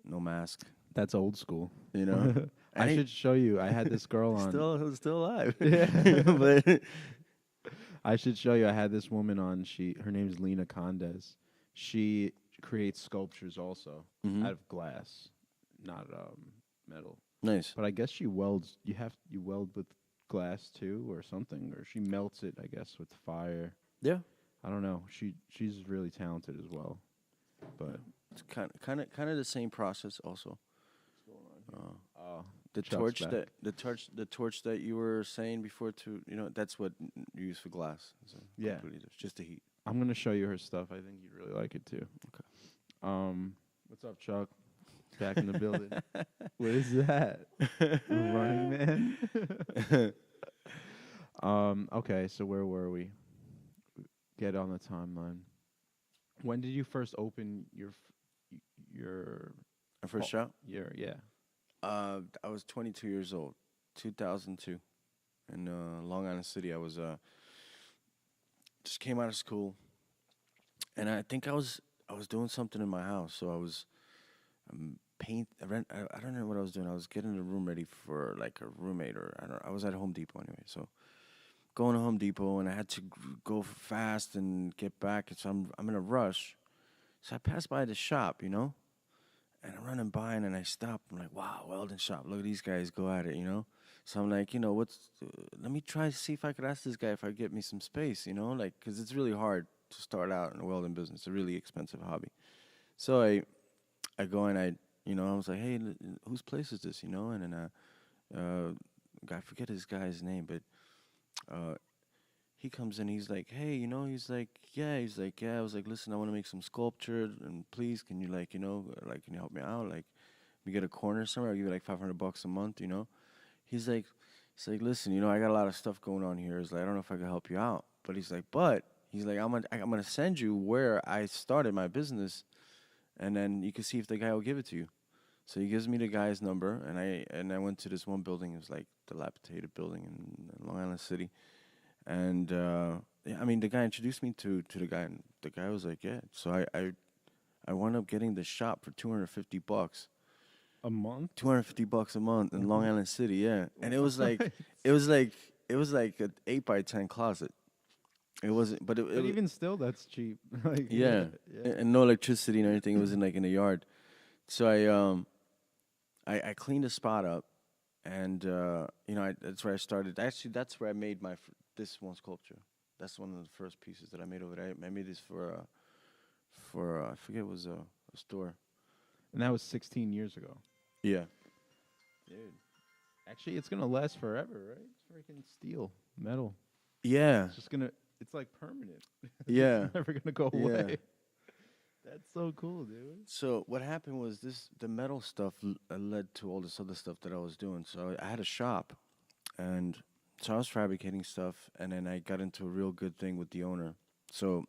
Speaker 2: no mask.
Speaker 1: That's old school. I
Speaker 2: I-
Speaker 1: should show you. I had this girl on.
Speaker 2: Still alive.
Speaker 1: Yeah.
Speaker 2: But
Speaker 1: I should show you. I had this woman on. Her name is Lena Condes. She creates sculptures also
Speaker 2: Mhm.
Speaker 1: out of glass, not metal.
Speaker 2: nice.
Speaker 1: But I guess she welds. You weld with glass too, or something, or she melts it. I guess with fire.
Speaker 2: Yeah.
Speaker 1: I don't know. She's really talented as well. But
Speaker 2: It's kind of the same process also.
Speaker 1: oh,
Speaker 2: The
Speaker 1: Chuck's
Speaker 2: torch
Speaker 1: back.
Speaker 2: the torch that you were saying before, to that's what you use for glass. So
Speaker 1: Yeah.
Speaker 2: completely different, just the heat.
Speaker 1: I'm gonna show you her stuff. I think you'd really like it too. Okay. What's up, Chuck? Back in the building. What is that? Running Man. Okay. So where were we? Get on the timeline. When did you first open your
Speaker 2: My first shop.
Speaker 1: yeah?
Speaker 2: I was 22 years old, 2002, in Long Island City. I was just came out of school, and I think I was doing something in my house. So I was I don't know what I was doing. I was getting the room ready for like a roommate, or I was at Home Depot anyway. So going to Home Depot, and I had to go fast and get back. So I'm in a rush. So I passed by the shop, and I'm running by, and then I stop. I'm like, wow, welding shop. Look at these guys go at it, So I'm like, let me try to see if I could ask this guy if I get me some space, like, because it's really hard to start out in the welding business. It's a really expensive hobby. So I go, and I was like, hey, whose place is this, And then I forget this guy's name, but he comes in, he's like, hey, he's like, yeah. I was like, listen, I want to make some sculpture, and please, can you can you help me out? Like, we get a corner somewhere. I'll give you like $500 a month. You know, he's like, listen, you know, I got a lot of stuff going on here. He's like, I don't know if I can help you out, but he's like, I'm gonna send you where I started my business, and then you can see if the guy will give it to you. So he gives me the guy's number, and I went to this one building. It was like dilapidated building in Long Island City, and yeah, I mean, the guy introduced me to the guy, and the guy was like, yeah. So I wound up getting the shop for $250.
Speaker 1: A month?
Speaker 2: $250 a month in Long Island City, yeah. And it was like it was like an 8x10 closet. It wasn't, but
Speaker 1: But even still, that's cheap. Like,
Speaker 2: yeah,
Speaker 1: yeah.
Speaker 2: and no electricity and everything. It was in like in the yard. So I cleaned the spot up, and you know, that's where I started. Actually, that's where I made this one sculpture. That's one of the first pieces that I made over there. I made this for I forget, it was a store.
Speaker 1: And that was 16 years ago.
Speaker 2: Yeah.
Speaker 1: Dude. Actually, it's going to last forever, right? It's freaking steel, metal.
Speaker 2: Yeah.
Speaker 1: It's just going to, it's like permanent.
Speaker 2: Yeah.
Speaker 1: It's never going to go
Speaker 2: Yeah.
Speaker 1: away. That's so cool, dude.
Speaker 2: So what happened was the metal stuff led to all this other stuff that I was doing. So I had a shop, and so I was fabricating stuff, and then I got into a real good thing with the owner. So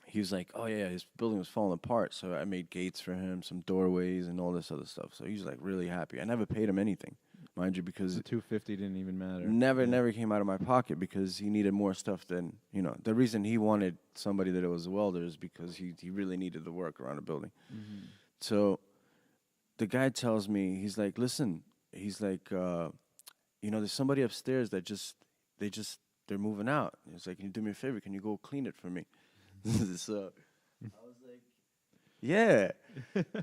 Speaker 2: he was like, oh yeah, his building was falling apart. So I made gates for him, some doorways, and all this other stuff. So he was like really happy. I never paid him anything, mind you, because
Speaker 1: The 250 didn't even matter.
Speaker 2: never came out of my pocket, because he needed more stuff than, you know, the reason he wanted somebody that was a welder is because he really needed the work around the building.
Speaker 1: Mm-hmm.
Speaker 2: So the guy tells me, he's like, listen, he's like, you know, there's somebody upstairs that they're moving out. He's like, can you do me a favor? Can you go clean it for me? So I was like, yeah.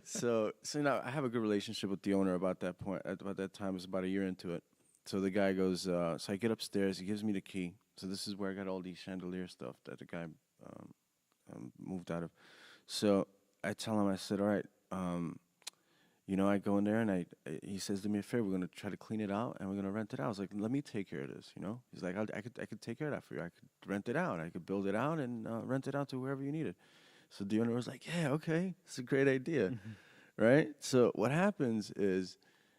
Speaker 2: so now I have a good relationship with the owner about that point. About that time, it was about a year into it. So the guy goes, so I get upstairs, he gives me the key. So this is where I got all these chandelier stuff that the guy moved out of. So I tell him, I said, all right, you know, I go in there, and he says, do me a favor, we're going to try to clean it out, and we're going to rent it out. I was like, let me take care of this, you know? He's like, I could take care of that for you. I could rent it out. I could build it out and rent it out to whoever you need it. So the owner was like, yeah, okay, it's a great idea, right? So what happens is,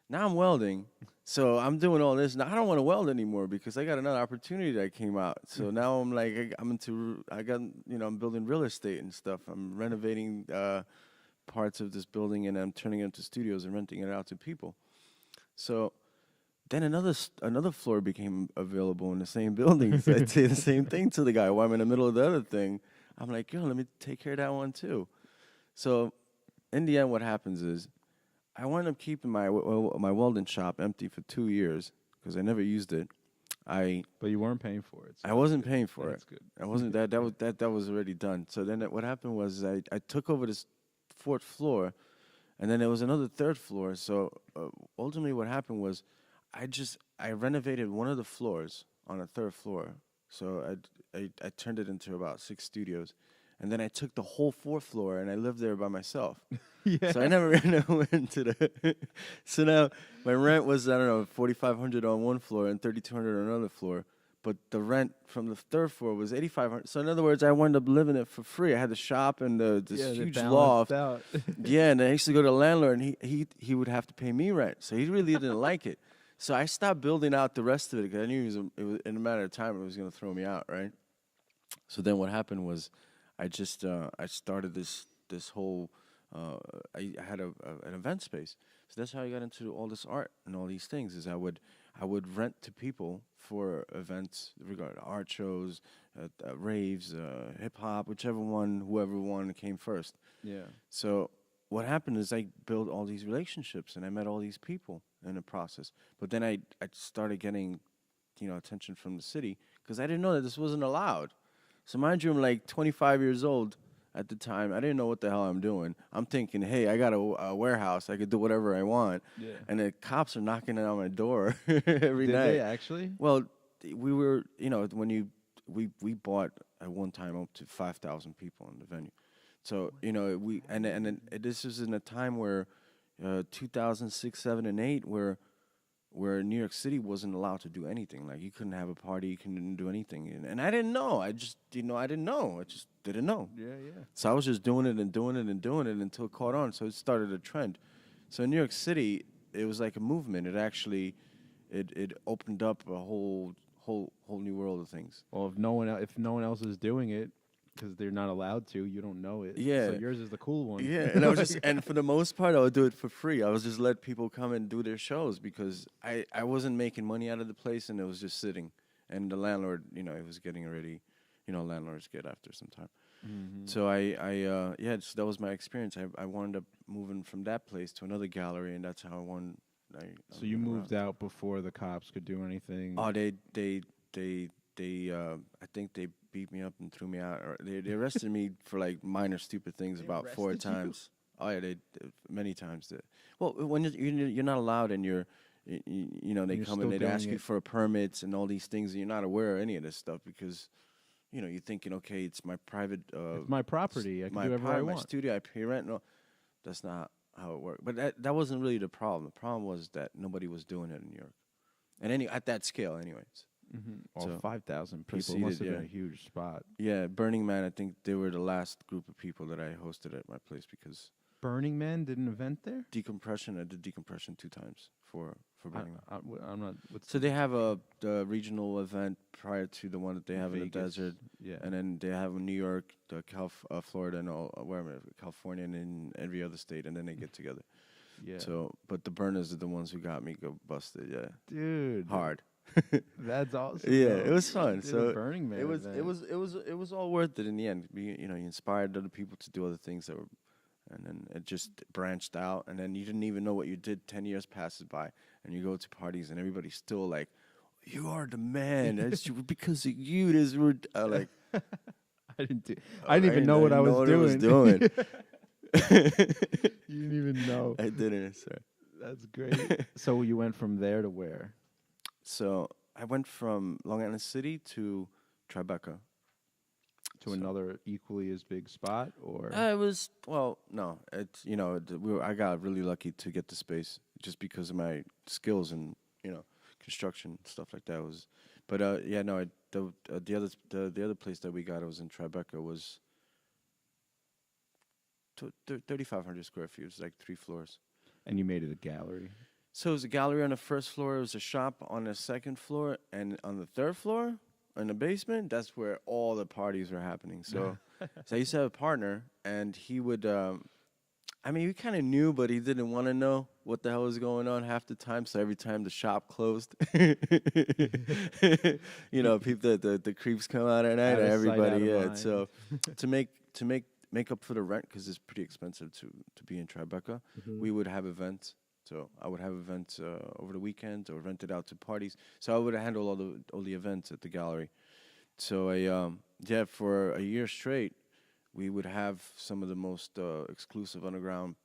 Speaker 2: now I'm welding, so I'm doing all this. Now I don't want to weld anymore because I got another opportunity that came out. So now I'm like, I'm building real estate and stuff. I'm renovating parts of this building, and I'm turning it into studios and renting it out to people. So then another floor became available in the same building. So I'd say the same thing to the guy. While I'm in the middle of the other thing, I'm like, yo, let me take care of that one too. So in the end, what happens is I wound up keeping my welding shop empty for 2 years because I never used it.
Speaker 1: But you weren't paying for it. So
Speaker 2: I wasn't paying for it.
Speaker 1: That's good.
Speaker 2: I wasn't that was already done. So then what happened was I took over this 4th floor, and then there was another 3rd floor. So ultimately what happened was I renovated one of the floors on the 3rd floor. So I turned it into about 6 studios. And then I took the whole 4th floor, and I lived there by myself.
Speaker 1: Yeah.
Speaker 2: So I never went to the. So now my rent was, I don't know, $4,500 on one floor and $3,200 on another floor. But the rent from the 3rd floor was $8,500. So in other words, I wound up living it for free. I had the shop and this huge loft. Yeah, and I used to go to the landlord, and he would have to pay me rent. So he really didn't like it. So I stopped building out the rest of it because I knew it was in a matter of time it was going to throw me out, right? So then what happened was, I started this whole. I had an event space, so that's how I got into all this art and all these things. Is I would rent to people for events, regarding art shows, raves, hip hop, whoever one came first.
Speaker 1: Yeah.
Speaker 2: So what happened is I built all these relationships, and I met all these people in the process. But then I started getting, attention from the city because I didn't know that this wasn't allowed. So mind you, I'm like 25 years old at the time. I didn't know what the hell I'm doing. I'm thinking, hey, I got a warehouse. I could do whatever I want.
Speaker 1: Yeah.
Speaker 2: And the cops are knocking on my door every night.
Speaker 1: Did they actually?
Speaker 2: Well, we were, when we bought at one time up to 5,000 people in the venue. So, this was in a time where 2006, 7, and 8 where New York City wasn't allowed to do anything. Like, you couldn't have a party, you couldn't do anything. And I didn't know. I just didn't know.
Speaker 1: Yeah, yeah.
Speaker 2: So I was just doing it until it caught on. So it started a trend. So in New York City, it was like a movement. It actually, it opened up a whole new world of things.
Speaker 1: Well, if no one else is doing it, because they're not allowed to, you don't know it. So
Speaker 2: Yeah.
Speaker 1: yours is the cool one.
Speaker 2: Yeah, and I was just, and for the most part, I would do it for free. I was just let people come and do their shows because I wasn't making money out of the place, and it was just sitting. And the landlord, he was getting already, landlords get after some time.
Speaker 1: Mm-hmm.
Speaker 2: So so that was my experience. I wound up moving from that place to another gallery, and that's how I won.
Speaker 1: So you moved out before the cops could do anything.
Speaker 2: Oh, I think they beat me up and threw me out. Or they arrested me for like minor stupid things about 4 times. Oh yeah, they many times. Well, when you're not allowed and they
Speaker 1: You're
Speaker 2: come and
Speaker 1: still
Speaker 2: they ask you
Speaker 1: it.
Speaker 2: for permits and all these things, and you're not aware of any of this stuff because, you're thinking, okay, it's my private.
Speaker 1: It's my property. I can do whatever I want.
Speaker 2: My studio, I pay rent. No, that's not how it worked. But that wasn't really the problem. The problem was that nobody was doing it in New York, and at that scale, anyways.
Speaker 1: Mm-hmm.
Speaker 2: So
Speaker 1: 5,000 people must have been a huge spot.
Speaker 2: Yeah, Burning Man, I think they were the last group of people that I hosted at my place because
Speaker 1: Burning Man did an event there?
Speaker 2: Decompression, I did Decompression 2 times for Burning Man.
Speaker 1: I'm not.
Speaker 2: So they have the regional event prior to the one that they have in the desert.
Speaker 1: Yeah.
Speaker 2: And then they have in New York, Florida, and California, and in every other state, and then they get together.
Speaker 1: Yeah.
Speaker 2: So, but the burners are the ones who got me go busted. Yeah.
Speaker 1: Dude.
Speaker 2: Hard.
Speaker 1: That's awesome.
Speaker 2: Yeah,
Speaker 1: though.
Speaker 2: it was fun. So
Speaker 1: Burning Man.
Speaker 2: it was all worth it in the end. You inspired other people to do other things that were, and then it just branched out. And then you didn't even know what you did. 10 years passes by, and you go to parties, and everybody's still like, "You are the man. It's because of you." Like,
Speaker 1: I didn't even know what I was doing. You didn't even know.
Speaker 2: I didn't, sir.
Speaker 1: That's great. So you went from there to where?
Speaker 2: So I went from Long Island City to Tribeca.
Speaker 1: To another equally as big spot, or?
Speaker 2: No. It's I got really lucky to get the space just because of my skills and construction stuff like that was. But the other place that we got, it was in Tribeca, was 3,500 square feet. It was like 3 floors.
Speaker 1: And you made it a gallery.
Speaker 2: So it was a gallery on the first floor. It was a shop on the second floor, and on the third floor, in the basement, that's where all the parties were happening. So, I used to have a partner, and he would. We kind of knew, but he didn't want to know what the hell was going on half the time. So every time the shop closed, people, the creeps come out at night. Everybody, yeah. So to make up for the rent, because it's pretty expensive to be in Tribeca, we would have events. So I would have events over the weekend or rent it out to parties. So I would handle all the events at the gallery. So for a year straight, we would have some of the most exclusive underground,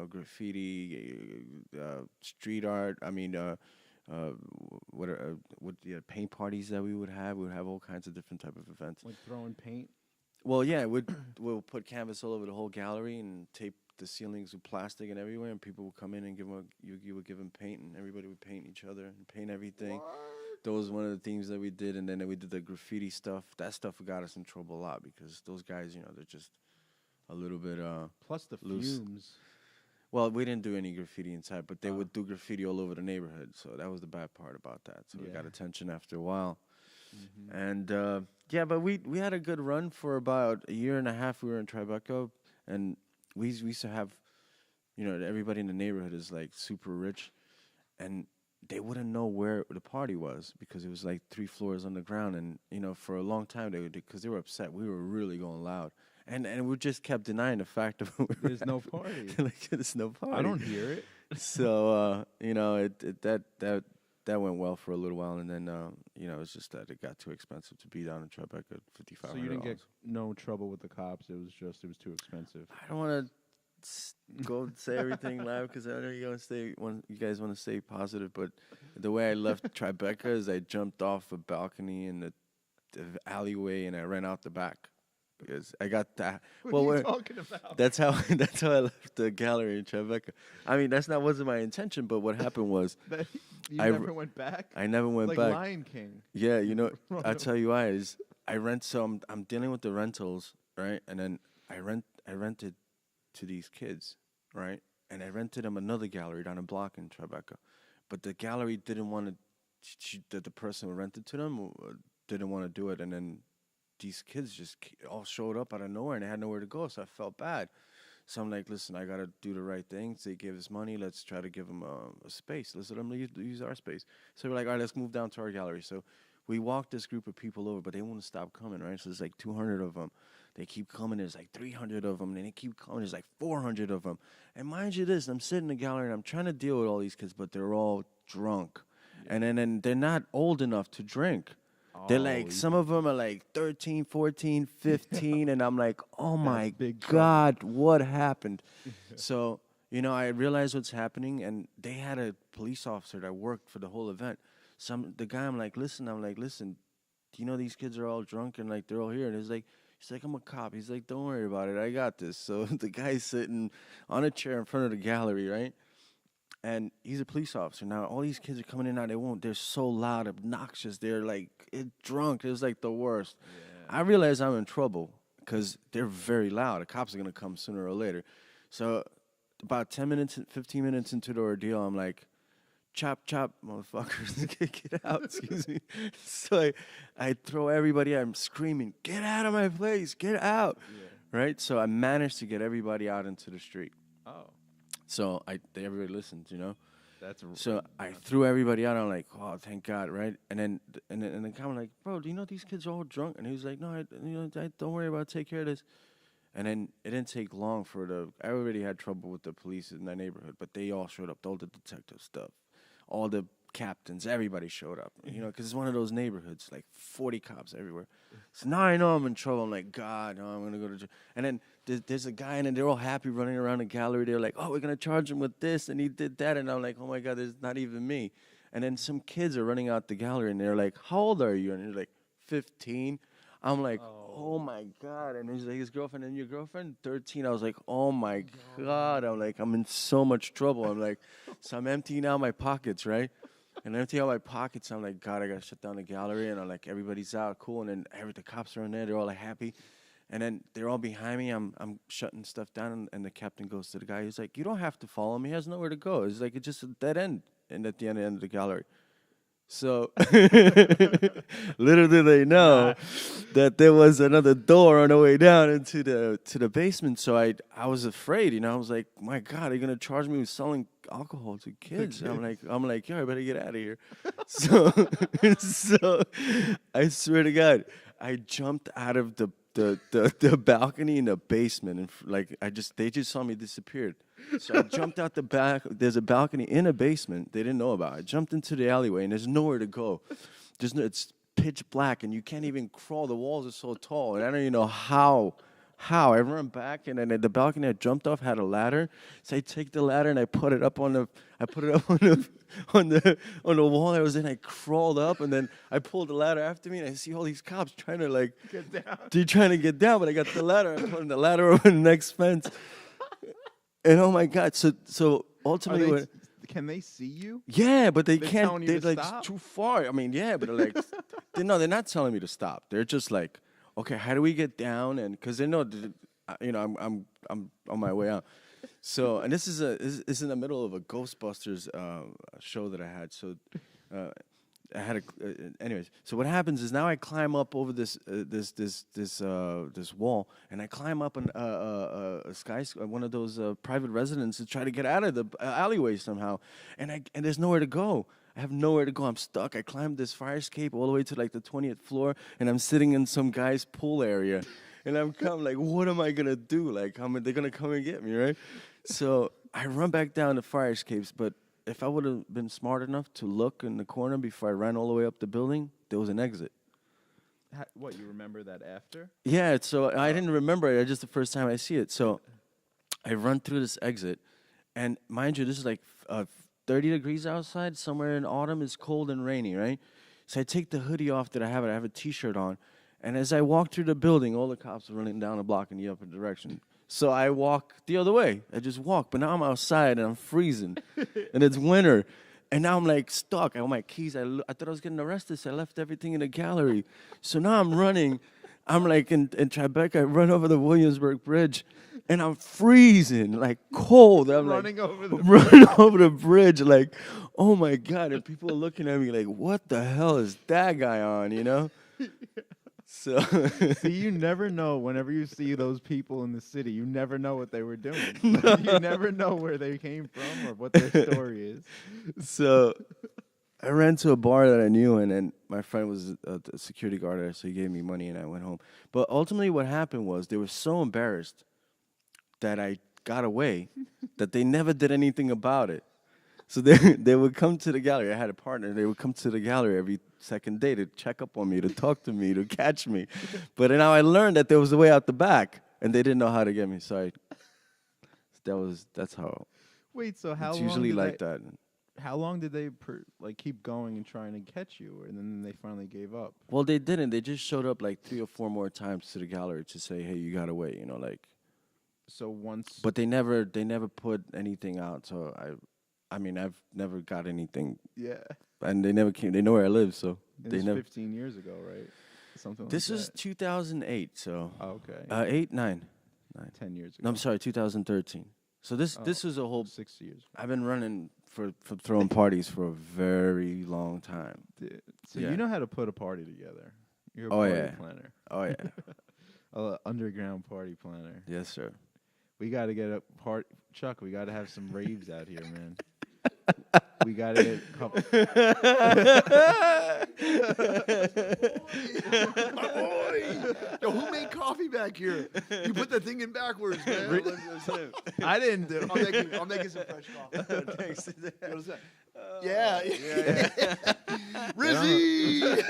Speaker 2: graffiti, street art. Paint parties that we would have. We would have all kinds of different type of events.
Speaker 1: Like throwing paint.
Speaker 2: Well, yeah, we'll put canvas all over the whole gallery and tape the ceilings with plastic and everywhere, and people would come in and you would give them paint, and everybody would paint each other and paint everything. What? That was one of the things that we did, and then we did the graffiti stuff. That stuff got us in trouble a lot because those guys, they're just a little bit
Speaker 1: plus the
Speaker 2: loose.
Speaker 1: Fumes.
Speaker 2: Well, we didn't do any graffiti inside, but they would do graffiti all over the neighborhood, so that was the bad part about that. So we got attention after a while. Mm-hmm. And but we had a good run for about a year and a half. We were in Tribeca, and we used to have, everybody in the neighborhood is like super rich, and they wouldn't know where the party was because it was like 3 floors underground, and for a long time because they were upset. We were really going loud, and we just kept denying the fact of
Speaker 1: there's no party.
Speaker 2: Like there's no party.
Speaker 1: I don't hear it.
Speaker 2: So that went well for a little while, and then it's just that it got too expensive to be down in Tribeca, $5,500.
Speaker 1: So you didn't get no trouble with the cops. It was too expensive.
Speaker 2: I don't want to go say everything loud because I know you guys want to stay positive, but the way I left Tribeca is I jumped off a balcony in the alleyway and I ran out the back. Because I got that.
Speaker 1: What are you talking about?
Speaker 2: That's how I left the gallery in Tribeca. That wasn't my intention, but what happened was
Speaker 1: you never went back?
Speaker 2: I never went
Speaker 1: like
Speaker 2: back.
Speaker 1: Lion King.
Speaker 2: Yeah, I'll tell you why is I rent I'm dealing with the rentals, right? And then I rented to these kids, right? and I rented him another gallery down a block in Tribeca. But the gallery didn't want to. The person who rented to them didn't want to do it, and then these kids just all showed up out of nowhere, and they had nowhere to go. So I felt bad. So I'm like, listen, I gotta do the right thing. So they gave us money. Let's try to give them a space. Let's let them use our space. So we're like, all right, let's move down to our gallery. So we walked this group of people over, but they wouldn't stop coming, right? So there's like 200 of them. They keep coming. There's like 300 of them. And they keep coming. There's like 400 of them. And mind you this, I'm sitting in the gallery, and I'm trying to deal with all these kids, but they're all drunk. Yeah. And then they're not old enough to drink. They're like, some of them are like 13, 14, 15, and I'm like, oh my God, what happened? So, I realized what's happening, and they had a police officer that worked for the whole event. The guy, I'm like, listen, do you know these kids are all drunk and like they're all here? And he's like, I'm a cop. He's like, don't worry about it, I got this. So the guy's sitting on a chair in front of the gallery, right? And he's a police officer. Now, all these kids are coming in now. They're so loud, obnoxious. They're like drunk. It's like the worst. Yeah. I realize I'm in trouble because they're very loud. The cops are going to come sooner or later. So about 10 minutes, 15 minutes into the ordeal, I'm like, chop, chop, motherfuckers, get out, excuse me. So I throw everybody out. I'm screaming, get out of my place, get out. Yeah. Right? So I managed to get everybody out into the street.
Speaker 1: Oh.
Speaker 2: So everybody listens, So I threw everybody out. I'm like, oh, thank God, right? And then the guy was like, bro, do you know these kids are all drunk? And he was like, no, don't worry about it. Take care of this. And then it didn't take long I already had trouble with the police in that neighborhood, but they all showed up, all the detective stuff, all the captains, everybody showed up, because it's one of those neighborhoods, like 40 cops everywhere. So now I know I'm in trouble. I'm like, God, no, I'm going to go to jail. And then there's a guy, and they're all happy running around the gallery. They're like, oh, we're going to charge him with this, and he did that. And I'm like, oh, my God, this is not even me. And then some kids are running out the gallery, and they're like, how old are you? And they're like, 15. I'm like, oh, my God. And he's like, his girlfriend, and your girlfriend? 13. I was like, oh, my God. I'm like, I'm in so much trouble. I'm like, so I'm emptying out my pockets, right? And empty out my pockets. I'm like, God, I got to shut down the gallery. And I'm like, everybody's out, cool. And then the cops are in there. They're all like, happy. And then they're all behind me. I'm shutting stuff down. And the captain goes to the guy. He's like, you don't have to follow me. He has nowhere to go. It's like, it's just a dead end. And at the end of the gallery. So little did they know that there was another door on the way down into the basement. So I was afraid, I was like, my God, are you gonna charge me with selling alcohol to kids? I'm like, yo, I better get out of here. So I swear to God, I jumped out of the balcony in the basement, and they just saw me disappeared. So I jumped out the back. There's a balcony in a basement they didn't know about. I jumped into the alleyway, and there's nowhere to go. It's pitch black, and you can't even crawl. The walls are so tall, and I don't even know how. I run back, and then at the balcony I jumped off had a ladder. So I take the ladder and I put it up on the on the wall I was in. I crawled up, and then I pulled the ladder after me, and I see all these cops trying to get down. They're trying to get down, but I got the ladder. I'm putting the ladder over the next fence. And oh my God! So ultimately,
Speaker 1: can they see you?
Speaker 2: Yeah, but they can't. They're like
Speaker 1: stop?
Speaker 2: Too far. I mean, yeah, but they're like, they're not telling me to stop. They're just like, okay, how do we get down? And because they know, I'm on my way out. So, and this is in the middle of a Ghostbusters show that I had. So, I had anyways. So what happens is now I climb up over this wall, and I climb up one of those private residences to try to get out of the alleyway somehow, and there's nowhere to go. I have nowhere to go. I'm stuck. I climbed this fire escape all the way to like the 20th floor, and I'm sitting in some guy's pool area, and I'm like, what am I gonna do? Like, they're gonna come and get me, right? So I run back down the fire escapes, but if I would have been smart enough to look in the corner before I ran all the way up the building, there was an exit.
Speaker 1: What, you remember that after?
Speaker 2: Yeah, so I didn't remember it. Just the first time I see it. So I run through this exit, and mind you, this is like 30 degrees outside. Somewhere in autumn, it's cold and rainy, right? So I take the hoodie off that I have. I have a T-shirt on. And as I walk through the building, all the cops are running down the block in the other direction. So I walk the other way. I just walk. But now I'm outside, and I'm freezing. And it's winter. And now I'm like stuck. I have my keys. I thought I was getting arrested, so I left everything in the gallery. So now I'm running. I'm like in Tribeca, I run over the Williamsburg Bridge, and I'm freezing, like cold. I'm
Speaker 1: Running
Speaker 2: like
Speaker 1: over the
Speaker 2: running over the bridge, like, oh my God. And people are looking at me like, what the hell is that guy on, you know? So
Speaker 1: See, you never know. Whenever you see those people in the city, you never know what they were doing. Like, you never know where they came from or what their story is.
Speaker 2: so I ran to a bar that I knew, and then my friend was a security guard there, so he gave me money, and I went home. But ultimately, what happened was they were so embarrassed that I got away that they never did anything about it. So they would come to the gallery. I had a partner. They would come to the gallery every second day to check up on me, to talk to me, to catch me. But now I learned that there was a way out the back, and they didn't know how to get me. So that's how.
Speaker 1: Wait, so how
Speaker 2: It's
Speaker 1: long
Speaker 2: usually
Speaker 1: did
Speaker 2: like
Speaker 1: they,
Speaker 2: that.
Speaker 1: how long did they keep going and trying to catch you, and then they finally gave up?
Speaker 2: Well, they didn't. They just showed up like 3 or 4 more times to the gallery to say, "Hey, you got away," like.
Speaker 1: So once,
Speaker 2: But they never put anything out. So I mean, I've never got anything,
Speaker 1: yeah,
Speaker 2: and they never came. They know where I live, so
Speaker 1: it
Speaker 2: they
Speaker 1: was
Speaker 2: never.
Speaker 1: 15 years ago, right? Something
Speaker 2: This
Speaker 1: like
Speaker 2: was
Speaker 1: that.
Speaker 2: 2008, so
Speaker 1: Oh, okay,
Speaker 2: 8, 9.
Speaker 1: 10 years ago.
Speaker 2: No, I'm sorry, 2013. So this
Speaker 1: Oh,
Speaker 2: was a whole.
Speaker 1: 6 years.
Speaker 2: I've been running for throwing parties for a very long time.
Speaker 1: So
Speaker 2: Yeah.
Speaker 1: you know how to put a party together. You're a
Speaker 2: Oh,
Speaker 1: party
Speaker 2: yeah.
Speaker 1: planner,
Speaker 2: Oh yeah,
Speaker 1: underground party planner.
Speaker 2: yes sir.
Speaker 1: We got to get a part, Chuck. We got to have some raves out here, man. We got to get a couple.
Speaker 3: My boy! Yo, who made coffee back here? You put that thing in backwards, man.
Speaker 1: I didn't do.
Speaker 3: I'm making some fresh coffee.
Speaker 2: Thanks.
Speaker 3: You know what I'm saying? Rizzy!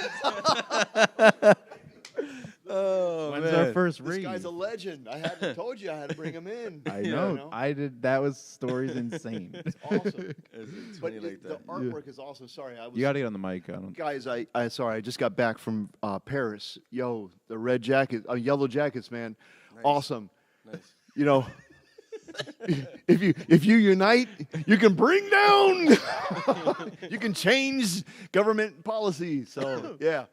Speaker 2: Oh
Speaker 1: When's our first
Speaker 3: This
Speaker 1: rave?
Speaker 3: guy's a legend. Told you I had to bring him in.
Speaker 1: I
Speaker 3: You
Speaker 1: know. I did. That was story's insane.
Speaker 3: It's awesome.
Speaker 2: It's
Speaker 3: But
Speaker 2: funny like
Speaker 3: the
Speaker 2: that.
Speaker 3: artwork is awesome. Sorry, I was.
Speaker 1: You got to get on the mic. I don't.
Speaker 3: Guys, I sorry, I just got back from Paris. Yo, the red jacket, yellow jackets, man,
Speaker 2: Nice.
Speaker 3: awesome.
Speaker 2: Nice.
Speaker 3: You know, if you unite, you can bring down, you can change government policy. So yeah,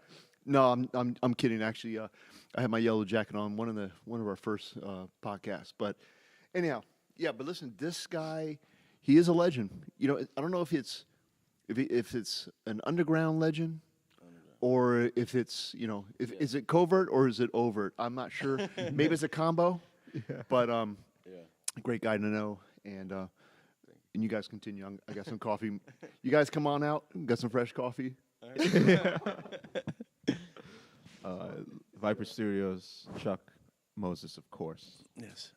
Speaker 3: no, I'm kidding. Actually, I had my yellow jacket on one of our first podcasts. But anyhow, yeah. But listen, this guy, he is a legend. You know, I don't know if it's an underground legend, or if it's is it covert or is it overt? I'm not sure. Maybe it's a combo.
Speaker 1: Yeah.
Speaker 3: But
Speaker 2: Yeah.
Speaker 3: great guy to know, and you guys continue. I got some coffee. You guys come on out. Got some fresh coffee.
Speaker 1: Viper Studios, Chuck Moses, of course.
Speaker 2: Yes.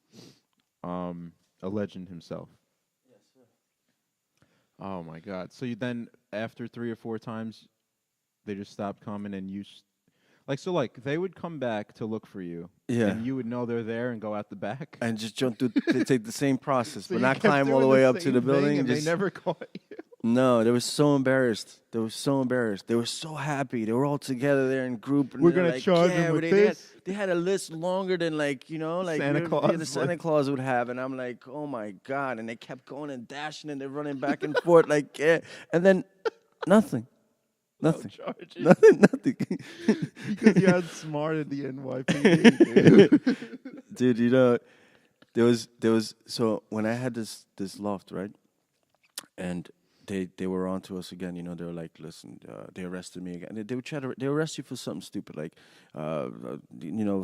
Speaker 1: A legend himself.
Speaker 2: Yes, sir.
Speaker 1: Oh my God! So you then, after 3 or 4 times, they just stopped coming, and they would come back to look for you,
Speaker 2: Yeah.
Speaker 1: and you would know they're there and go out the back.
Speaker 2: And just jump through. They take the same process,
Speaker 1: So
Speaker 2: but
Speaker 1: you
Speaker 2: not
Speaker 1: kept
Speaker 2: climb all the
Speaker 1: doing
Speaker 2: way up to
Speaker 1: same
Speaker 2: the
Speaker 1: thing,
Speaker 2: building.
Speaker 1: and
Speaker 2: Just,
Speaker 1: they never caught you.
Speaker 2: no, they were so embarrassed. They were so embarrassed. They were so happy. They were all together there in group. And
Speaker 1: We're
Speaker 2: they're
Speaker 1: gonna
Speaker 2: like,
Speaker 1: charge
Speaker 2: yeah,
Speaker 1: them with
Speaker 2: but
Speaker 1: this.
Speaker 2: They had a list longer than
Speaker 1: Santa
Speaker 2: the
Speaker 1: Claus
Speaker 2: Santa
Speaker 1: would.
Speaker 2: Claus would have. And I'm like, oh my God. And they kept going and dashing and they're running back and forth like, yeah. And then nothing. Nothing. Nothing.
Speaker 1: Because you outsmarted the NYPD, dude.
Speaker 2: Dude, there was so when I had this loft, right? And they were on to us again, they were like, listen, they arrested me again. They would they arrest you for something stupid, like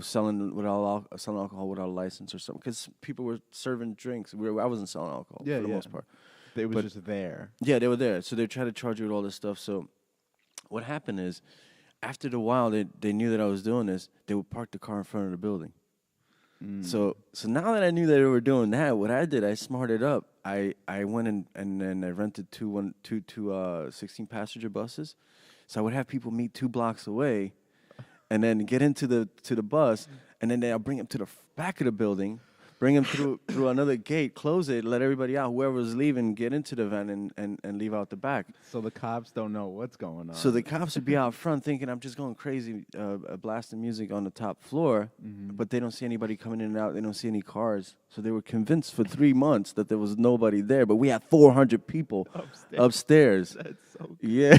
Speaker 2: selling alcohol without a license or something, because people were serving drinks. I wasn't selling alcohol for the most part.
Speaker 1: They was
Speaker 2: But-
Speaker 1: just there.
Speaker 2: Yeah, they were there. So they tried to charge you with all this stuff. So what happened is, after a while, they knew that I was doing this. They would park the car in front of the building. So now that I knew that they were doing that, what I did, I smarted up. I went and then I rented two 16-passenger buses. So I would have people meet 2 blocks away, and then get into the bus, and then I'll bring them to the back of the building, bring them through another gate, close it, let everybody out. Whoever was leaving, get into the van and leave out the back.
Speaker 1: So the cops don't know what's going on.
Speaker 2: So the cops would be out front thinking I'm just going crazy, blasting music on the top floor, but they don't see anybody coming in and out. They don't see any cars. So they were convinced for 3 months that there was nobody there, but we had 400 people upstairs.
Speaker 1: That's so.
Speaker 2: Yeah.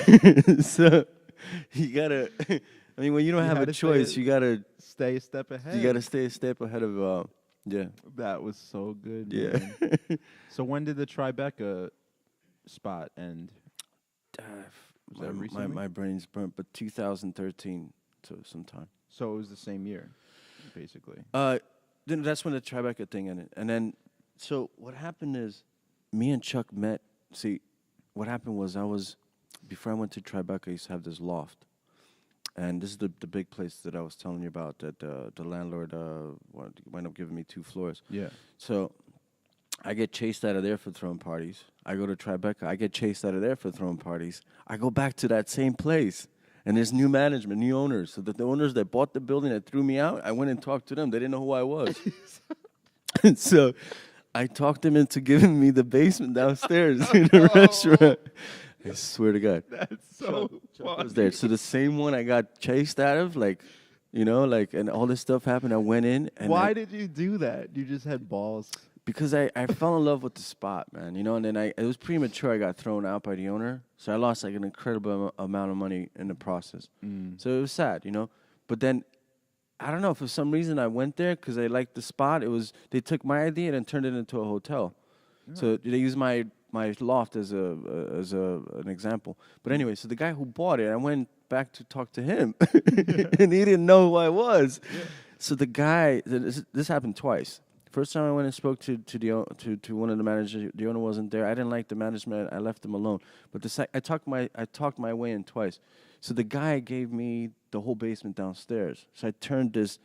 Speaker 2: So you gotta. I mean, when you don't
Speaker 1: You
Speaker 2: have
Speaker 1: had
Speaker 2: a
Speaker 1: to
Speaker 2: choice, you gotta
Speaker 1: stay a step ahead.
Speaker 2: stay a step ahead of. Yeah.
Speaker 1: That was so good,
Speaker 2: Yeah.
Speaker 1: man. So when did the Tribeca spot end? Was that recently?
Speaker 2: My brain's burnt, but 2013, so sometime.
Speaker 1: So it was the same year, basically.
Speaker 2: Then that's when the Tribeca thing ended, and then so what happened is, me and Chuck met. See, what happened was before I went to Tribeca, I used to have this loft, and this is the big place that I was telling you about that the landlord wound up giving me 2 floors.
Speaker 1: Yeah.
Speaker 2: So I get chased out of there for throwing parties. I go to Tribeca. I get chased out of there for throwing parties. I go back to that same place. And there's new management, new owners. So the owners that bought the building that threw me out, I went and talked to them. They didn't know who I was. And so I talked them into giving me the basement downstairs in the restaurant. I swear to God.
Speaker 1: That's so
Speaker 2: Chuck was there. So the same one I got chased out of, and all this stuff happened. I went in. And
Speaker 1: Why did you do that? You just had balls.
Speaker 2: Because I fell in love with the spot, man, and then it was premature. I got thrown out by the owner, so I lost like an incredible amount of money in the process. So it was sad, But then, I don't know, for some reason I went there because I liked the spot. They took my idea and turned it into a hotel. So they used my loft as an example. But anyway, so the guy who bought it, I went back to talk to him, and he didn't know who I was. Yeah. So the guy, this happened twice. First time I went and spoke to one of the managers, the owner wasn't there. I didn't like the management. I left them alone. But I talked my way in twice. So the guy gave me the whole basement downstairs. So I turned this.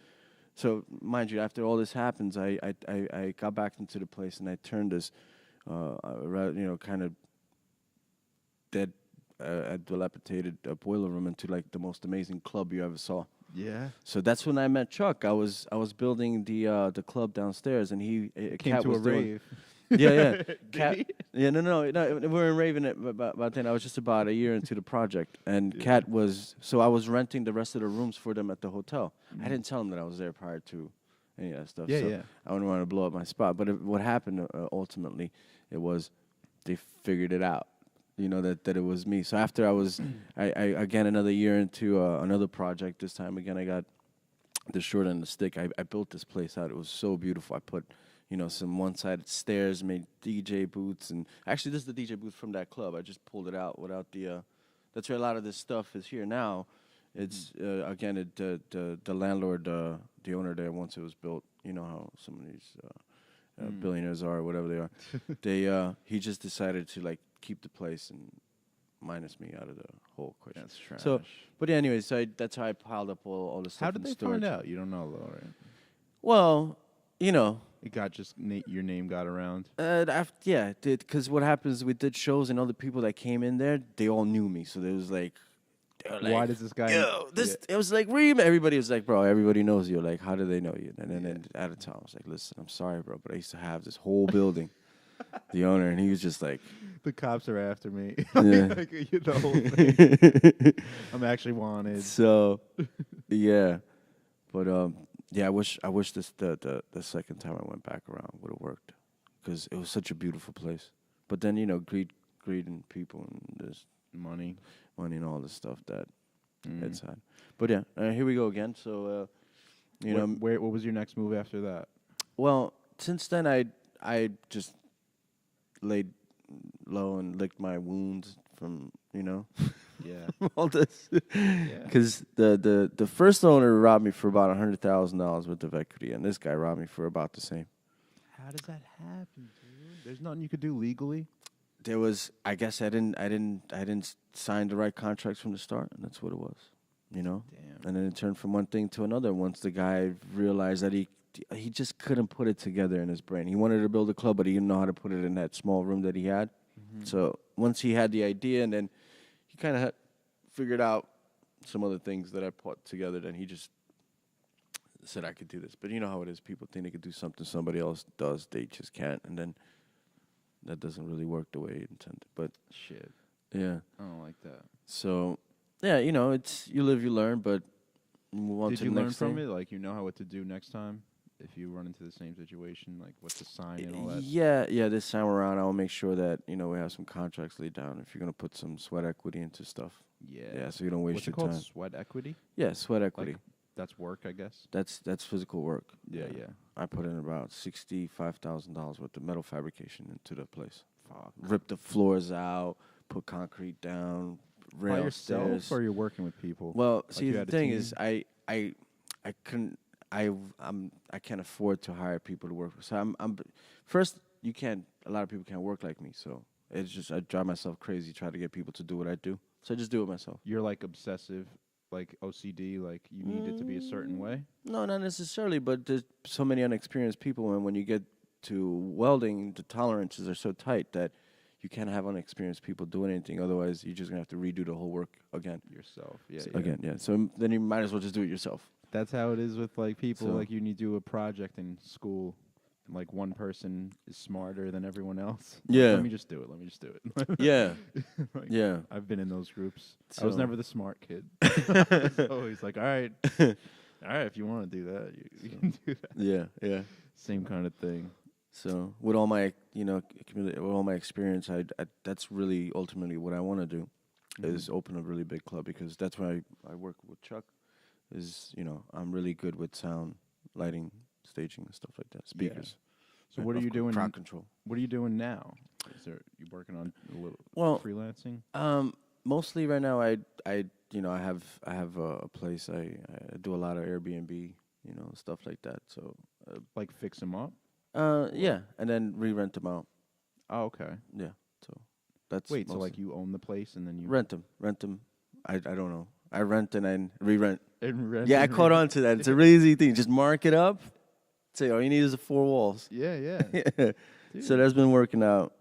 Speaker 2: So mind you, after all this happens, I got back into the place and I turned this, kind of dead, dilapidated boiler room into like the most amazing club you ever saw.
Speaker 1: Yeah.
Speaker 2: So that's when I met Chuck. I was building the club downstairs, and he
Speaker 1: came
Speaker 2: Cat
Speaker 1: to
Speaker 2: was
Speaker 1: a
Speaker 2: doing,
Speaker 1: rave.
Speaker 2: Yeah. Cat. Yeah, no. We were in raving it about then. I was just about a year into the project, and Cat was. So I was renting the rest of the rooms for them at the hotel. I didn't tell him that I was there prior to any of that stuff.
Speaker 1: Yeah,
Speaker 2: so
Speaker 1: yeah.
Speaker 2: I wouldn't want to blow up my spot. But what happened ultimately, it was they figured it out. That it was me. So after I again another year into another project. This time again I got the short end of the stick. I built this place out. It was so beautiful. I put some one-sided stairs, made DJ booths, and actually this is the DJ booth from that club. I just pulled it out without the. That's where a lot of this stuff is here now. It's again the landlord, the owner there once it was built. You know how some of these billionaires are, or whatever they are. He just decided to keep the place and minus me out of the whole equation.
Speaker 1: That's trash.
Speaker 2: So, but yeah, anyways, that's how I piled up all the stuff.
Speaker 1: How did they
Speaker 2: storage.
Speaker 1: find out? You don't know, though, right?
Speaker 2: Well,
Speaker 1: it got just your name got around.
Speaker 2: Because what happens, we did shows, and all the people that came in there, they all knew me. So there was
Speaker 1: why does this guy?
Speaker 2: Yo, this it was like Remus. Everybody was like, bro, everybody knows you. Like, how do they know you? And then at the time, I was like, listen, I'm sorry, bro, but I used to have this whole building. The owner, and he was just like,
Speaker 1: the cops are after me.
Speaker 2: Yeah.
Speaker 1: The whole thing. I'm actually wanted.
Speaker 2: So, yeah, but I wish this the second time I went back around would have worked, because it was such a beautiful place. But then greed and people and there's money and all this stuff that it's had. But yeah, here we go again. So
Speaker 1: what was your next move after that?
Speaker 2: Well, since then I just laid low and licked my wounds from
Speaker 1: Yeah.
Speaker 2: all this, because the first owner robbed me for about $100,000 worth of equity, and this guy robbed me for about the same.
Speaker 1: How does that happen, dude? There's nothing you could do legally.
Speaker 2: There was, I guess I didn't sign the right contracts from the start, and that's what it was,
Speaker 1: Damn.
Speaker 2: And then it turned from one thing to another once the guy realized that he just couldn't put it together in his brain. He wanted to build a club, but he didn't know how to put it in that small room that he had. Mm-hmm. So once he had the idea, and then he kind of figured out some other things that I put together, then he just said I could do this. But you know how it is. People think they could do something somebody else does. They just can't. And then that doesn't really work the way you intended. But
Speaker 1: shit.
Speaker 2: Yeah.
Speaker 1: I don't like that.
Speaker 2: So, yeah, it's you live, you learn, but move on
Speaker 1: Did
Speaker 2: to
Speaker 1: you
Speaker 2: the
Speaker 1: learn
Speaker 2: next
Speaker 1: from
Speaker 2: thing.
Speaker 1: it? Like, what to do next time? if you run into the same situation, like what to sign and all that?
Speaker 2: Yeah. This time around, I'll make sure that we have some contracts laid down. If you're gonna put some sweat equity into stuff,
Speaker 1: Yeah.
Speaker 2: so you don't waste
Speaker 1: What's it
Speaker 2: your
Speaker 1: called?
Speaker 2: time.
Speaker 1: Sweat equity?
Speaker 2: Yeah, sweat equity.
Speaker 1: Like that's work, I guess.
Speaker 2: That's physical work.
Speaker 1: Yeah, yeah.
Speaker 2: I put in about $65,000 worth of metal fabrication into the place.
Speaker 1: Fuck.
Speaker 2: Rip the floors out, put concrete down,
Speaker 1: By
Speaker 2: rail
Speaker 1: yourself,
Speaker 2: stairs.
Speaker 1: or you're working with people?
Speaker 2: Well,
Speaker 1: Like
Speaker 2: see,
Speaker 1: you
Speaker 2: the
Speaker 1: had a
Speaker 2: thing
Speaker 1: team?
Speaker 2: is, I couldn't, I can't afford to hire people to work. So first, you can't. A lot of people can't work like me. So it's just I drive myself crazy trying to get people to do what I do. So I just do it myself.
Speaker 1: You're like obsessive, like OCD, like you need it to be a certain way.
Speaker 2: No, not necessarily, but there's so many unexperienced people, and when you get to welding, the tolerances are so tight that you can't have unexperienced people doing anything. Otherwise, you're just gonna have to redo the whole work again.
Speaker 1: Yourself, yeah,
Speaker 2: So
Speaker 1: yeah.
Speaker 2: Again, yeah. So then you might as well just do it yourself.
Speaker 1: That's how it is with like people.
Speaker 2: So-
Speaker 1: Like you need to do a project in school, and like one person is smarter than everyone else. Like,
Speaker 2: Yeah.
Speaker 1: let me just do it. Let me just do it.
Speaker 2: Yeah,
Speaker 1: Like,
Speaker 2: yeah.
Speaker 1: I've been in those groups. I was
Speaker 2: So-
Speaker 1: never the smart kid. I was always like, all right, if you want to do that, you can do that.
Speaker 2: Yeah.
Speaker 1: Same kind of thing.
Speaker 2: So with all my, with all my experience, I that's really ultimately what I want to do, is open a really big club, because that's why I work with Chuck. Is I'm really good with sound, lighting, staging, and stuff like that. Speakers.
Speaker 1: So what are you doing?
Speaker 2: Crowd control.
Speaker 1: What are you doing now? Is there you working on a little freelancing?
Speaker 2: Mostly right now, I have a place. I do a lot of Airbnb, stuff like that. So
Speaker 1: Like fix them up?
Speaker 2: yeah, and then re-rent them out.
Speaker 1: Oh, okay.
Speaker 2: Yeah, so that's
Speaker 1: Wait, so
Speaker 2: mostly-
Speaker 1: like you own the place and then you
Speaker 2: rent them. I don't know. I rent and then re-rent.
Speaker 1: and rent
Speaker 2: Yeah, I
Speaker 1: and
Speaker 2: caught
Speaker 1: re-
Speaker 2: on to that. It's a really easy thing. Just mark it up. Say all you need is the 4 walls.
Speaker 1: Yeah, yeah.
Speaker 2: So that's been working out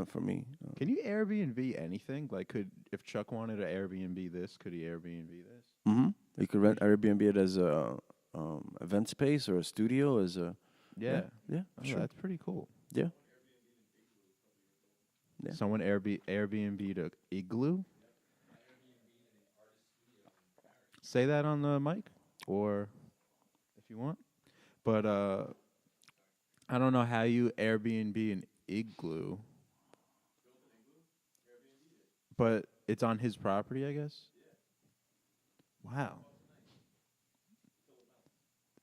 Speaker 2: for me.
Speaker 1: Can you Airbnb anything? Like, if Chuck wanted to Airbnb this, could he Airbnb this?
Speaker 2: Mm-hmm. You could rent Airbnb it as a event space or a studio as a
Speaker 1: Yeah.
Speaker 2: yeah
Speaker 1: Oh,
Speaker 2: sure
Speaker 1: that's pretty cool.
Speaker 2: yeah. Yeah.
Speaker 1: Someone Airbnb to Igloo? Say that on the mic, or if you want. But I don't know how you Airbnb an Igloo. But it's on his property, I guess? Wow.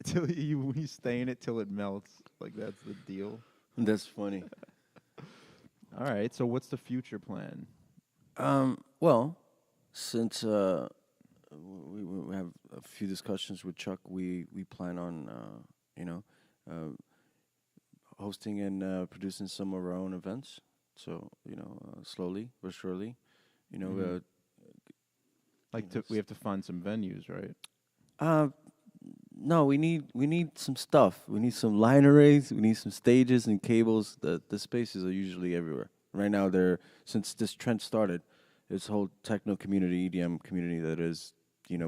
Speaker 1: Till you stay in it till it melts. Like, that's the deal.
Speaker 2: That's funny.
Speaker 1: All right, so what's the future plan?
Speaker 2: Well, since we have a few discussions with Chuck, we plan on hosting and producing some of our own events. So slowly but surely,
Speaker 1: Mhm. We have to find some venues, right?
Speaker 2: no, we need some stuff. We need some line arrays. We need some stages and cables. The spaces are usually everywhere. Right now, since this trend started, this whole techno community, EDM community that is,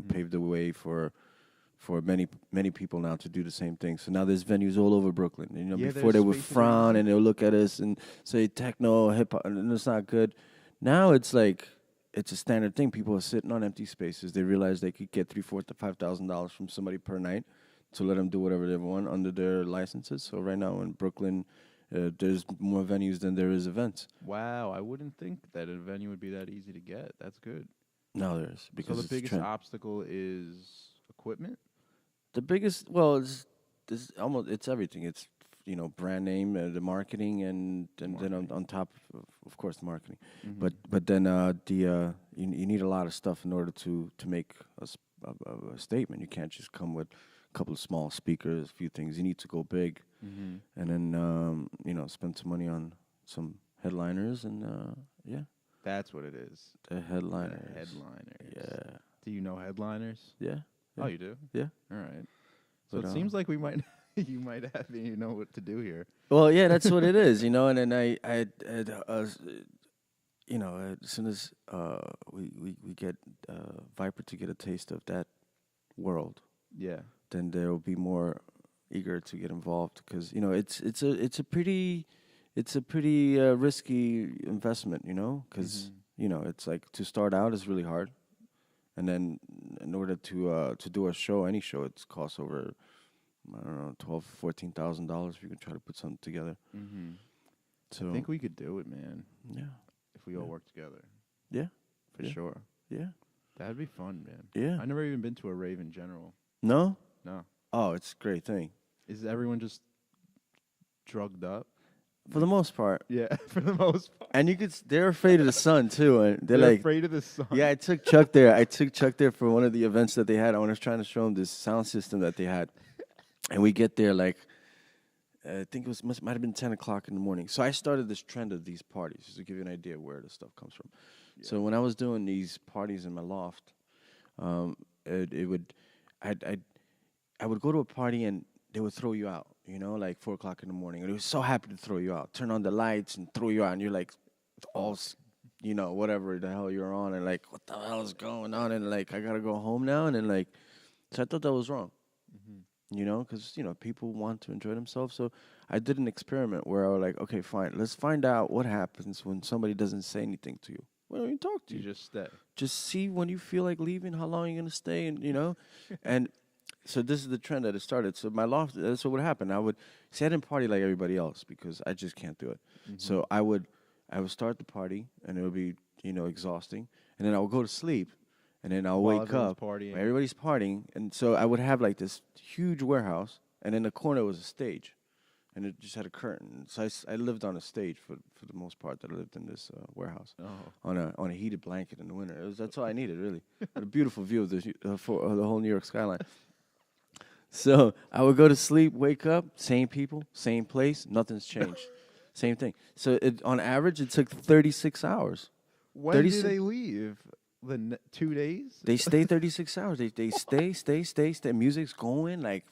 Speaker 2: paved the way for many people now to do the same thing. So now there's venues all over Brooklyn. And,
Speaker 1: Yeah,
Speaker 2: before
Speaker 1: there's
Speaker 2: they would
Speaker 1: spaces
Speaker 2: frown
Speaker 1: around.
Speaker 2: and they'll look at us and say techno, hip hop, and it's not good. Now it's like it's a standard thing. People are sitting on empty spaces. They realize they could get $3,000, $4,000 to $5,000 from somebody per night to let them do whatever they want under their licenses. So right now in Brooklyn, there's more venues than there is events.
Speaker 1: Wow, I wouldn't think that a venue would be that easy to get. That's good.
Speaker 2: No, there's because
Speaker 1: So the
Speaker 2: it's a
Speaker 1: biggest
Speaker 2: trend.
Speaker 1: obstacle is equipment?
Speaker 2: The biggest, it's everything. It's brand name, the marketing, and then on top of course the marketing.
Speaker 1: Mm-hmm.
Speaker 2: But then you need a lot of stuff in order to make a statement. You can't just come with a couple of small speakers, a few things. You need to go big,
Speaker 1: Mm-hmm.
Speaker 2: and then spend some money on some headliners and yeah,
Speaker 1: That's what it is.
Speaker 2: the headliners.
Speaker 1: Headliners.
Speaker 2: Yeah,
Speaker 1: Do you know headliners?
Speaker 2: yeah.
Speaker 1: Oh, you do?
Speaker 2: Yeah.
Speaker 1: All right. So
Speaker 2: But,
Speaker 1: it seems like we might you might have what to do here.
Speaker 2: Well, yeah, that's what it is, and then as soon as we get Viper to get a taste of that world,
Speaker 1: Yeah.
Speaker 2: then they'll be more eager to get involved because it's a pretty risky investment, because it's like to start out is really hard, and then in order to do a show, any show, it costs over I don't know, $14,000 if you can try to put something together.
Speaker 1: Mm-hmm.
Speaker 2: So
Speaker 1: I think we could do it, man.
Speaker 2: yeah,
Speaker 1: If we all work together.
Speaker 2: yeah,
Speaker 1: For
Speaker 2: Yeah.
Speaker 1: sure.
Speaker 2: yeah,
Speaker 1: That'd be fun, man.
Speaker 2: yeah.
Speaker 1: I never even been to a rave in general.
Speaker 2: No,
Speaker 1: No.
Speaker 2: oh, it's a great thing
Speaker 1: Is everyone just drugged up?
Speaker 2: for the most part.
Speaker 1: Yeah, for the most part.
Speaker 2: And you could, they're afraid of the sun too, and they're
Speaker 1: They're
Speaker 2: like,
Speaker 1: afraid of the sun.
Speaker 2: yeah, I took Chuck there. I took Chuck there for one of the events that they had. I was trying to show him this sound system that they had, and we get there like, I think it might have been 10 o'clock in the morning. So I started this trend of these parties, just to give you an idea of where the stuff comes from. Yeah. So when I was doing these parties in my loft, it would, I would go to a party and they would throw you out, like 4 o'clock in the morning. And they were so happy to throw you out, turn on the lights and throw you out. And you're like, all, whatever the hell you're on. And like, what the hell is going on? And like, I got to go home now. And then like, so I thought that was wrong. Because, people want to enjoy themselves. So I did an experiment where I was like, okay, fine, let's find out what happens when somebody doesn't say anything to you. Why don't you talk to you?
Speaker 1: You just stay.
Speaker 2: Just see when you feel like leaving, how long you're going to stay, and, and so this is the trend that it started. So my loft, that's what would happen. I didn't party like everybody else because I just can't do it. Mm-hmm. So I would start the party, and it would be, exhausting. And then I would go to sleep. And then I'll wake up. Everybody's partying. And so I would have like this huge warehouse. And in the corner was a stage. And it just had a curtain. So I lived on a stage for the most part that I lived in this warehouse. On a heated blanket in the winter. That's all I needed, really. Had a beautiful view of the whole New York skyline. So I would go to sleep, wake up, same people, same place. Nothing's changed. Same thing. So on average, it took 36 hours.
Speaker 1: When do they leave? 2 days?
Speaker 2: They stay 36 hours. They stay. Music's going, like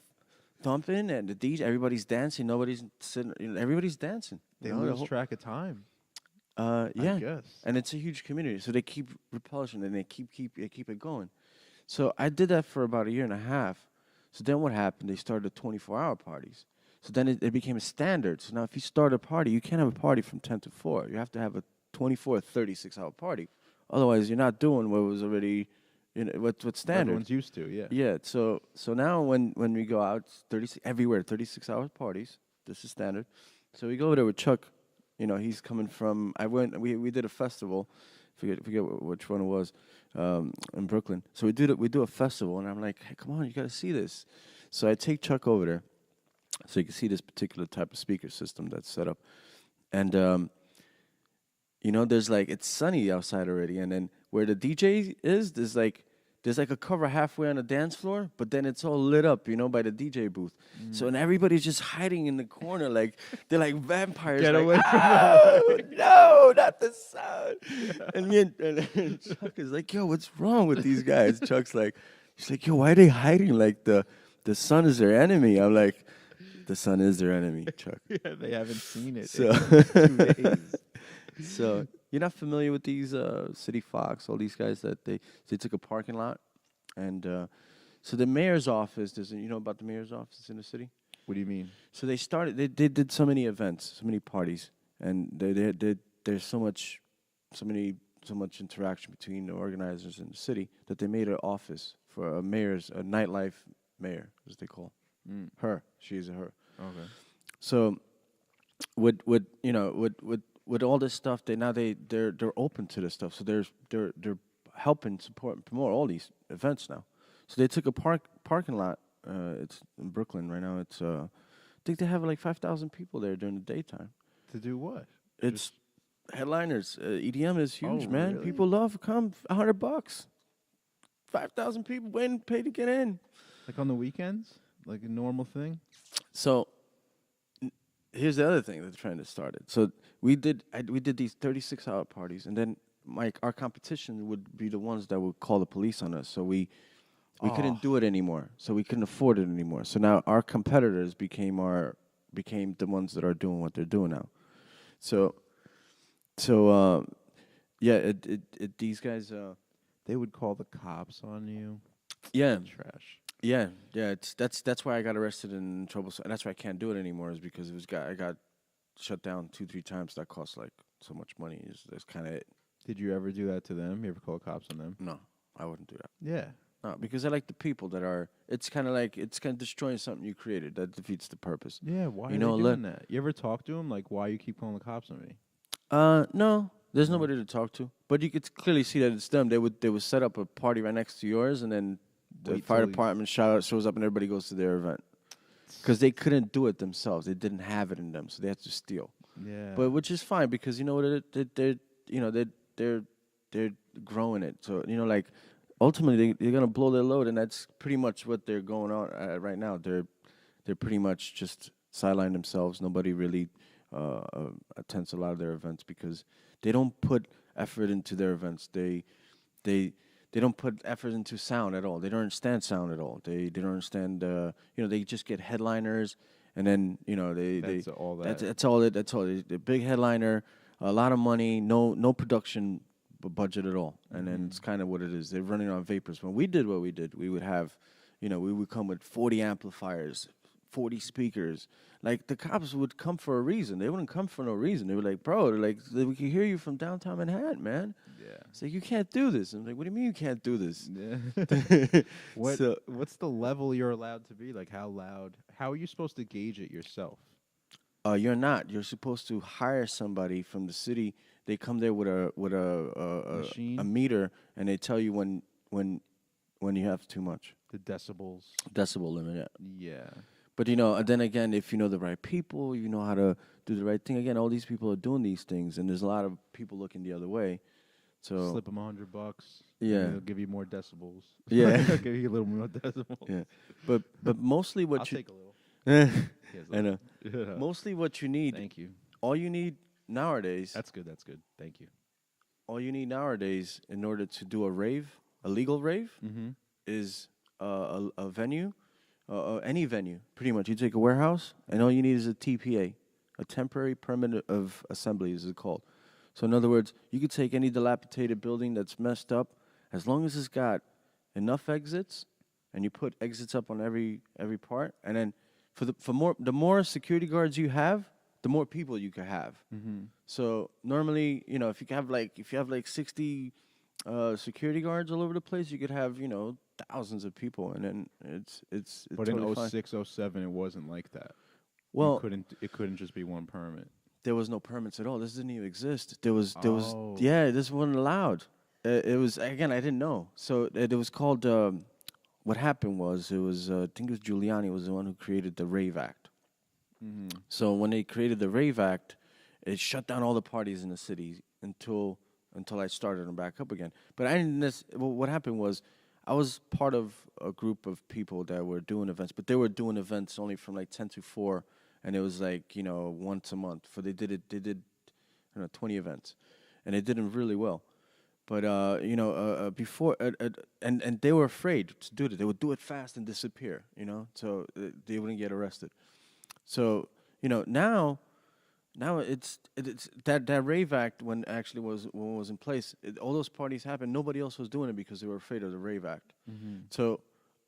Speaker 2: thumping, and the DJ, everybody's dancing. Nobody's sitting. Everybody's dancing.
Speaker 1: They lose track of time.
Speaker 2: Yeah,
Speaker 1: I guess.
Speaker 2: And it's a huge community, so they keep repulsion and they keep it going. So I did that for about a year and a half. So then what happened? They started 24-hour parties. So then it became a standard. So now if you start a party, you can't have a party from 10 to 4. You have to have a 24 or 36-hour party. Otherwise, you're not doing what was already, what's standard.
Speaker 1: Everyone's used to, yeah.
Speaker 2: Yeah. So now when we go out, it's 36-hour parties. This is standard. So we go over there with Chuck. He's coming from. We did a festival. Forget which one it was, in Brooklyn. So we do a festival, and I'm like, hey, come on, you got to see this. So I take Chuck over there, so you can see this particular type of speaker system that's set up, and. There's like, it's sunny outside already, and then where the DJ is, there's like a cover halfway on the dance floor, but then it's all lit up, by the DJ booth. So and everybody's just hiding in the corner, like they're like vampires.
Speaker 1: Get
Speaker 2: like,
Speaker 1: away from
Speaker 2: no, not the sound. Yeah. And Chuck is like, yo, what's wrong with these guys? Chuck's like, he's like, yo, why are they hiding? Like the sun is their enemy. I'm like, the sun is their enemy, Chuck.
Speaker 1: Yeah, they haven't seen it
Speaker 2: so
Speaker 1: in 2 days.
Speaker 2: So you're not familiar with these City Fox, all these guys that they took a parking lot, and so the mayor's office. You know about the mayor's office in the city?
Speaker 1: What do you mean?
Speaker 2: So they did so many events, so many parties, and there's so much interaction between the organizers and the city that they made an office for a nightlife mayor, as they call her. She is a her.
Speaker 1: Okay.
Speaker 2: So with all this stuff, they're open to this stuff. So they're helping support and promote all these events now. So they took a parking lot. It's in Brooklyn right now. It's I think they have like 5,000 people there during the daytime.
Speaker 1: To do what?
Speaker 2: It's headliners. EDM is huge, man.
Speaker 1: Really?
Speaker 2: People love to come. $100. 5,000 people waiting to pay to get in.
Speaker 1: Like on the weekends, like a normal thing.
Speaker 2: So. Here's the other thing that the trend has started. So we did these 36-hour parties, and then our competition would be the ones that would call the police on us. So we couldn't do it anymore. So we couldn't afford it anymore. So now our competitors became the ones that are doing what they're doing now. So these guys
Speaker 1: they would call the cops on you.
Speaker 2: Yeah.
Speaker 1: Trash.
Speaker 2: Yeah. That's why I got arrested and in trouble. So, and that's why I can't do it anymore. Is because I got shut down 2-3 times. That cost like so much money. That's kind of it.
Speaker 1: Did you ever do that to them? You ever call cops on them?
Speaker 2: No, I wouldn't do that.
Speaker 1: Yeah.
Speaker 2: Because I like the people that are. It's kind of destroying something you created. That defeats the purpose.
Speaker 1: Yeah, why
Speaker 2: You
Speaker 1: are
Speaker 2: know,
Speaker 1: they doing that? You ever talk to him? Like, why you keep calling the cops on me?
Speaker 2: No, there's
Speaker 1: No.
Speaker 2: nobody to talk to. But you could clearly see that it's them. They would set up a party right next to yours, and then the
Speaker 1: Wait
Speaker 2: fire
Speaker 1: till he-
Speaker 2: department shows up, and everybody goes to their event because they couldn't do it themselves. They didn't have it in them, so they had to steal.
Speaker 1: Yeah.
Speaker 2: But which is fine because you know what they're you know they're growing it. So you know like ultimately they're gonna blow their load, and that's pretty much what they're going on right now. They're pretty much just sideline themselves. Nobody really attends a lot of their events because they don't put effort into their events. They they don't put effort into sound at all. They don't understand sound at all. They don't understand. They just get headliners, and then
Speaker 1: That's all that.
Speaker 2: that's all it. That's all. The big headliner, a lot of money, no production budget at all, and then it's kind of what it is. They're running on vapors. When we did what we did, we would have, we would come with 40 amplifiers, 40 speakers. Like the cops would come for a reason. They wouldn't come for no reason. They were like, bro, they're like, we can hear you from downtown Manhattan, man.
Speaker 1: Yeah.
Speaker 2: It's like, you can't do this. I'm like, what do you mean you can't do this?
Speaker 1: Yeah.
Speaker 2: So-
Speaker 1: What's the level you're allowed to be? Like, how loud? How are you supposed to gauge it yourself?
Speaker 2: You're not. You're supposed to hire somebody from the city. They come there with a
Speaker 1: Machine?
Speaker 2: meter, and they tell you when you have too much
Speaker 1: The decibels.
Speaker 2: decibel limit. Yeah.
Speaker 1: Yeah.
Speaker 2: But then again, if you know the right people, you know how to do the right thing. Again, all these people are doing these things, and there's a lot of people looking the other way. So
Speaker 1: Slip them $100.
Speaker 2: Yeah.
Speaker 1: They'll give you more decibels.
Speaker 2: Yeah.
Speaker 1: They'll give you a little more decibels.
Speaker 2: yeah, but mostly what
Speaker 1: I'll
Speaker 2: you
Speaker 1: take a little. Yes,
Speaker 2: I know.
Speaker 1: Yeah.
Speaker 2: Mostly what you need,
Speaker 1: Thank you.
Speaker 2: all you need nowadays,
Speaker 1: That's good. That's good. Thank you.
Speaker 2: all you need nowadays in order to do a rave, a legal rave,
Speaker 1: Mm-hmm.
Speaker 2: is a venue, any venue. Pretty much, you take a warehouse, and all you need is a TPA, a temporary permit of assembly, is it called. So in other words, you could take any dilapidated building that's messed up, as long as it's got enough exits, and you put exits up on every part, and then the more security guards you have, the more people you can have.
Speaker 1: Mm-hmm.
Speaker 2: So normally, if you have like 60 security guards all over the place, you could have thousands of people, and then it's
Speaker 1: But
Speaker 2: totally
Speaker 1: in
Speaker 2: fine.
Speaker 1: 06, 07, it wasn't like that.
Speaker 2: Well,
Speaker 1: It couldn't just be one permit.
Speaker 2: there was no permits at all. This didn't even exist. There was
Speaker 1: Oh.
Speaker 2: this wasn't allowed. It was, again, I didn't know. So it was called. What happened was, it was I think it was Giuliani was the one who created the Rave Act.
Speaker 1: Mm-hmm.
Speaker 2: So when they created the Rave Act, it shut down all the parties in the city until I started them back up again. But I didn't. What happened was, I was part of a group of people that were doing events, but they were doing events only from like 10 to 4, and it was like once a month. They did 20 events, and they did them really well. But before and they were afraid to do it. They would do it fast and disappear. So they wouldn't get arrested. So now it's that Rave Act, when was in place. All those parties happened. Nobody else was doing it because they were afraid of the Rave Act.
Speaker 1: Mm-hmm.
Speaker 2: So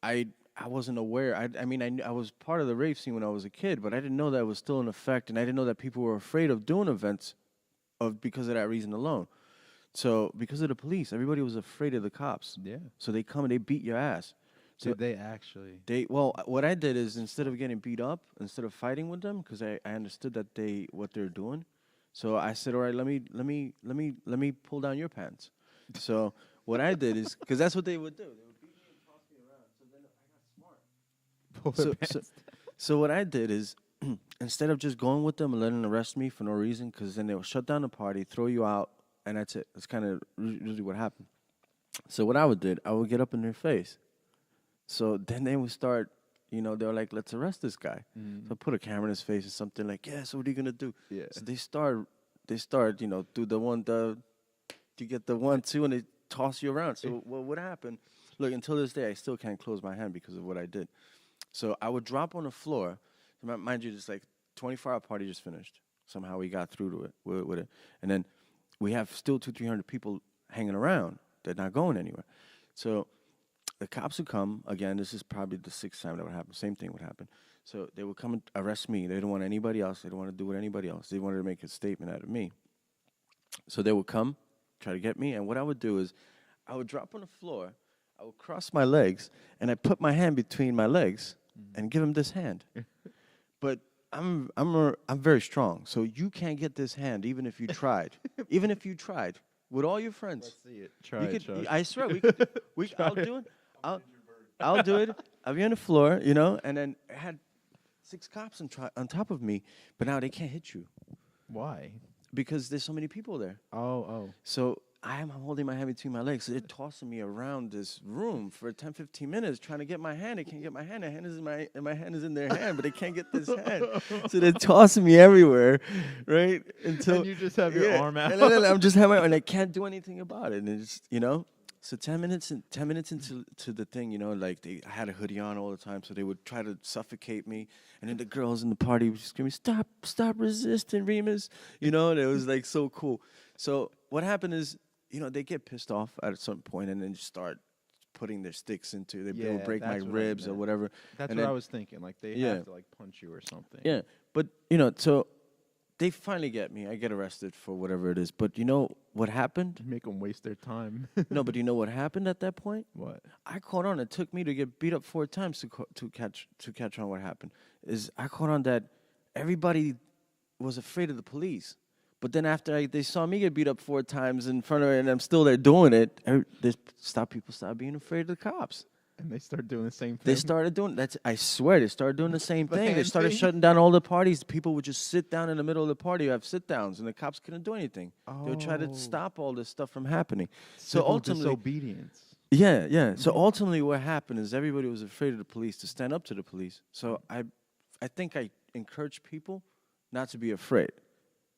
Speaker 2: I wasn't aware. I was part of the rave scene when I was a kid, but I didn't know that it was still in effect, and I didn't know that people were afraid of doing events because of that reason alone. So because of the police, everybody was afraid of the cops.
Speaker 1: Yeah.
Speaker 2: So they come and they beat your ass. So
Speaker 1: Did they actually?
Speaker 2: what I did is, instead of getting beat up, instead of fighting with them, because I understood that what they're doing, so I said, all right, let me pull down your pants. So what I did is, because that's what they would do. They would beat me and toss me around. So then I got smart. So what I did is, instead of just going with them and letting them arrest me for no reason, because then they'll shut down the party, throw you out, and that's it. That's kind of usually what happened. So what I would get up in their face. So then they would start, they were like, let's arrest this guy.
Speaker 1: Mm-hmm.
Speaker 2: So I put a camera in his face or something like, yeah, so what are you going to do?
Speaker 1: Yeah.
Speaker 2: So they start, do you get the 1, 2, and they toss you around. So what happened? Look, until this day, I still can't close my hand because of what I did. So I would drop on the floor. Mind you, just like 24-hour party just finished. Somehow we got through to it with it. And then we have still 200-300 people hanging around. They're not going anywhere. So the cops would come. Again, this is probably the 6th time that would happen. Same thing would happen. So they would come and arrest me. They didn't want anybody else. They didn't want to do with anybody else. They wanted to make a statement out of me. So they would come, try to get me. And what I would do is, I would drop on the floor. I would cross my legs and I put my hand between my legs and give him this hand. But I'm very strong, so you can't get this hand even if you tried. Even if you tried with all your friends.
Speaker 1: Let's see it. Try
Speaker 2: You
Speaker 1: it,
Speaker 2: could,
Speaker 1: Josh.
Speaker 2: I swear I'll do it. I'll do it. I'll be on the floor, you know, and then I had 6 cops on top of me, but now they can't hit you
Speaker 1: Why?
Speaker 2: because there's so many people there.
Speaker 1: Oh.
Speaker 2: So I'm holding my hand between my legs. So they're tossing me around this room for 10, 15 minutes trying to get my hand. They can't get my hand. The hand is in my hand is in their hand, but they can't get this hand. So they're tossing me everywhere, right? Until
Speaker 1: And you just have your arm out.
Speaker 2: And then I'm just having, and I can't do anything about it. And it's, you know. So 10 minutes into the thing, you know, like I had a hoodie on all the time, so they would try to suffocate me. And then the girls in the party would just scream, stop resisting, Remus. You know, and it was like so cool. So what happened is, you know, they get pissed off at some point and then just start putting their sticks into, they will break my ribs or whatever.
Speaker 1: That's
Speaker 2: and
Speaker 1: what
Speaker 2: then,
Speaker 1: I was thinking. Like they have to like punch you or something.
Speaker 2: Yeah, but, you know, so they finally get me. I get arrested for whatever it is. But you know what happened?
Speaker 1: Make them waste their time.
Speaker 2: No, but you know what happened at that point?
Speaker 1: What?
Speaker 2: I caught on. It took me to get beat up 4 times to catch on what happened. Is I caught on that everybody was afraid of the police. But then after they saw me get beat up 4 times in front of it, and I'm still there doing it, people stopped being afraid of the cops.
Speaker 1: And they start doing the same thing.
Speaker 2: They started doing that. I swear, they started doing the same thing. They
Speaker 1: hand
Speaker 2: started
Speaker 1: thing?
Speaker 2: shutting down all the parties. People would just sit down in the middle of the party, have sit downs, and the cops couldn't do anything. They would try to stop all this stuff from happening. So
Speaker 1: Civil
Speaker 2: ultimately,
Speaker 1: disobedience.
Speaker 2: yeah. So ultimately, what happened is everybody was afraid of the police to stand up to the police. So I think I encourage people not to be afraid,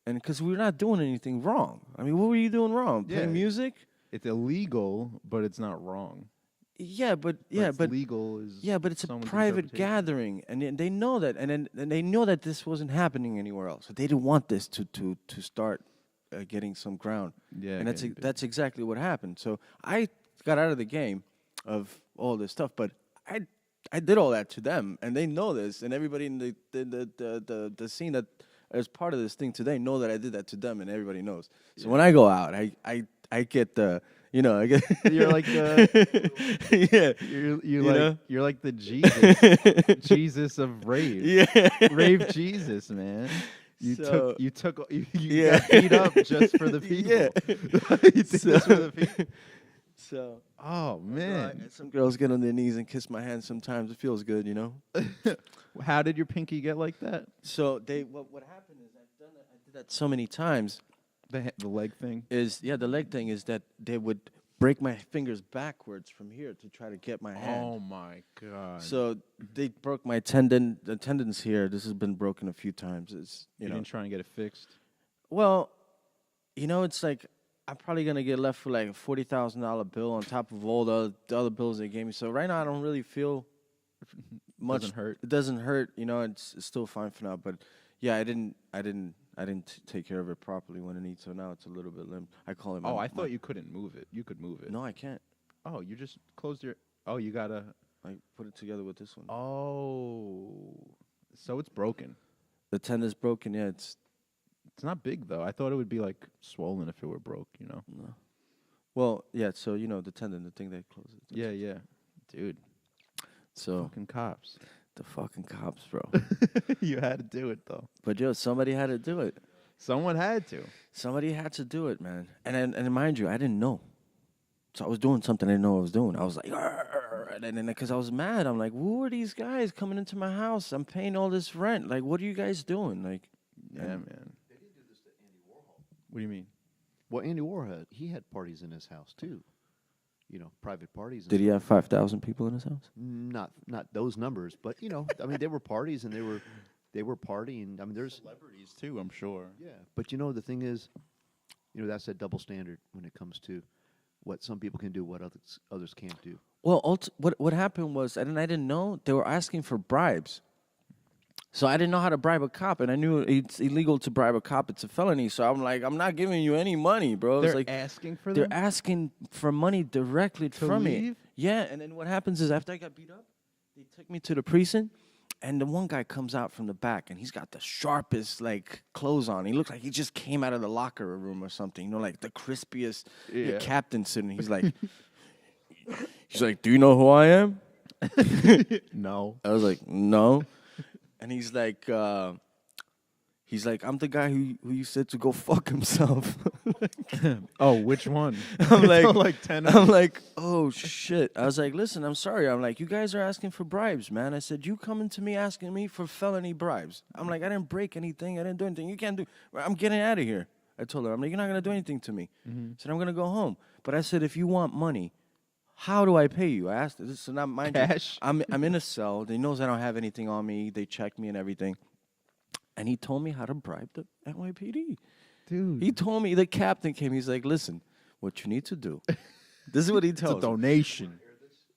Speaker 2: and because we're not doing anything wrong. I mean, what were you doing wrong?
Speaker 1: Yeah.
Speaker 2: Playing music?
Speaker 1: It's illegal, but it's not wrong.
Speaker 2: Yeah, but
Speaker 1: it's legal is
Speaker 2: but it's a
Speaker 1: someone's
Speaker 2: private
Speaker 1: interpretation.
Speaker 2: gathering, and they know that, and they know that this wasn't happening anywhere else. So they didn't want this to start getting some ground.
Speaker 1: Yeah,
Speaker 2: and
Speaker 1: getting big.
Speaker 2: that's exactly what happened. So I got out of the game of all this stuff, but I did all that to them, and they know this, and everybody in the scene that is part of this thing today know that I did that to them, and everybody knows. So when I go out, I get the. You know, I guess
Speaker 1: You're like the
Speaker 2: know?
Speaker 1: you're like the Jesus of rave.
Speaker 2: Yeah.
Speaker 1: Rave Jesus, man. You
Speaker 2: So-
Speaker 1: got
Speaker 2: Yeah.
Speaker 1: beat up just for the people.
Speaker 2: Yeah.
Speaker 1: You did this for the people.
Speaker 2: So
Speaker 1: Oh man.
Speaker 2: some girls get on their knees and kiss my hand sometimes. It feels good, you know.
Speaker 1: How did your pinky get like that?
Speaker 2: So what happened is I did that so many times.
Speaker 1: The leg thing.
Speaker 2: The leg thing is that they would break my fingers backwards from here to try to get my hand.
Speaker 1: Oh my god.
Speaker 2: So they broke my the tendons here. This has been broken a few times. It's
Speaker 1: you
Speaker 2: know.
Speaker 1: didn't try and get it fixed.
Speaker 2: Well, you know, it's like I'm probably gonna get left with like a $40,000 bill on top of all the other bills they gave me. So right now I don't really feel much.
Speaker 1: Doesn't hurt.
Speaker 2: It doesn't hurt. You know, it's still fine for now. But yeah, I didn't take care of it properly when it needs. So now it's a little bit limp. I call it.
Speaker 1: I thought you couldn't move it. You could move it.
Speaker 2: No, I can't.
Speaker 1: Oh, you just closed your. Oh, you gotta.
Speaker 2: I put it together with this one.
Speaker 1: Oh, so it's broken.
Speaker 2: The tendon's broken. Yeah, it's
Speaker 1: not big though. I thought it would be like swollen if it were broke. You know.
Speaker 2: no. Well, yeah. So you know the tendon, the thing that closes.
Speaker 1: Yeah, dude.
Speaker 2: So
Speaker 1: Fucking cops.
Speaker 2: the fucking cops, bro.
Speaker 1: You had to do it though.
Speaker 2: But yo, somebody had to do it.
Speaker 1: Someone had to.
Speaker 2: Somebody had to do it, man. And mind you, I didn't know. So I was doing something I didn't know I was doing. I was like, "Arr!" And then because I was mad, I'm like, who are these guys coming into my house? I'm paying all this rent. Like, what are you guys doing? Like,
Speaker 1: Yeah, man.
Speaker 3: They did do this to Andy Warhol.
Speaker 1: What do you mean?
Speaker 3: Well, Andy Warhol, he had parties in his house too. You know, private parties. And
Speaker 2: did he
Speaker 3: stuff.
Speaker 2: have 5,000 people in his house?
Speaker 3: Not those numbers, but you know, I mean, they were parties and they were partying. I mean, there's
Speaker 1: Celebrities too, I'm sure.
Speaker 3: yeah, but you know, the thing is, you know, that's a double standard when it comes to what some people can do, what others can't do.
Speaker 2: Well, what happened was, and I didn't know, they were asking for bribes. So I didn't know how to bribe a cop, and I knew it's illegal to bribe a cop. It's a felony. So I'm like, I'm not giving you any money, bro.
Speaker 1: They're
Speaker 2: It's like
Speaker 1: asking for
Speaker 2: they're
Speaker 1: them.
Speaker 2: asking for money directly from me.
Speaker 1: leave?
Speaker 2: Yeah, and then what happens is after I got beat up, they took me to the precinct, and the one guy comes out from the back, and he's got the sharpest like clothes on. He looks like he just came out of the locker room or something. You know, like the crispiest
Speaker 1: Yeah.
Speaker 2: captain sitting. He's like. He's like, do you know who I am?
Speaker 1: No.
Speaker 2: I was like, no. And he's like, I'm the guy who you said to go fuck himself.
Speaker 1: Oh, which one?
Speaker 2: I'm like,
Speaker 1: like 10 of
Speaker 2: I'm
Speaker 1: them.
Speaker 2: like, oh shit. I was like, listen, I'm sorry. I'm like, you guys are asking for bribes, man. I said, you coming to me asking me for felony bribes. I'm like, I didn't break anything. I didn't do anything. You can't do. I'm getting out of here. I told her, I'm like, you're not gonna do anything to me. I said, I'm gonna go home. But I said, if you want money, how do I pay you? I asked her. This is not mind you.
Speaker 1: Cash?
Speaker 2: I'm in a cell. They knows I don't have anything on me. They check me and everything. And he told me how to bribe the NYPD.
Speaker 1: Dude.
Speaker 2: He told me, the captain came. He's like, listen, what you need to do. This is what he
Speaker 1: It's
Speaker 2: tells
Speaker 1: a
Speaker 2: me.
Speaker 1: donation.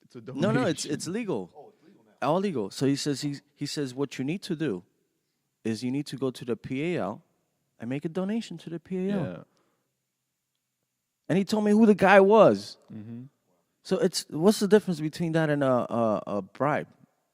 Speaker 1: It's a donation.
Speaker 2: No, it's legal. Oh, it's legal now. All legal. So he says what you need to do is you need to go to the PAL and make a donation to the PAL.
Speaker 1: Yeah.
Speaker 2: And he told me who the guy was.
Speaker 1: Mm-hmm.
Speaker 2: So what's the difference between that and a bribe?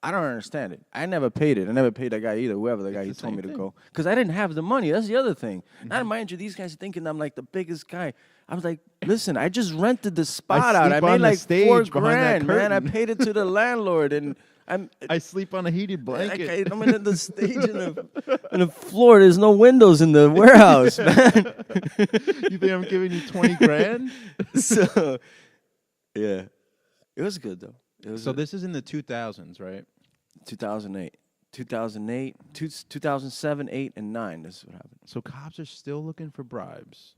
Speaker 2: I don't understand it. I never paid it. I never paid that guy either, whoever the guy he told me to go. Because I didn't have the money. That's the other thing. Now, mind you, these guys are thinking I'm like the biggest guy. I was like, listen, I just rented the spot out. I
Speaker 1: sleep on
Speaker 2: made
Speaker 1: the
Speaker 2: like
Speaker 1: stage
Speaker 2: $4
Speaker 1: behind that
Speaker 2: grand, man. I
Speaker 1: curtain.
Speaker 2: paid it to the landlord, and
Speaker 1: I sleep on a heated blanket.
Speaker 2: I'm in the stage in the floor. There's no windows in the warehouse, man.
Speaker 1: You think I'm giving you 20 grand?
Speaker 2: So, yeah, it was good though. It was
Speaker 1: So this is in the 2000s, right?
Speaker 2: 2008, 2007, 8, and 9. This is what happened.
Speaker 1: So cops are still looking for bribes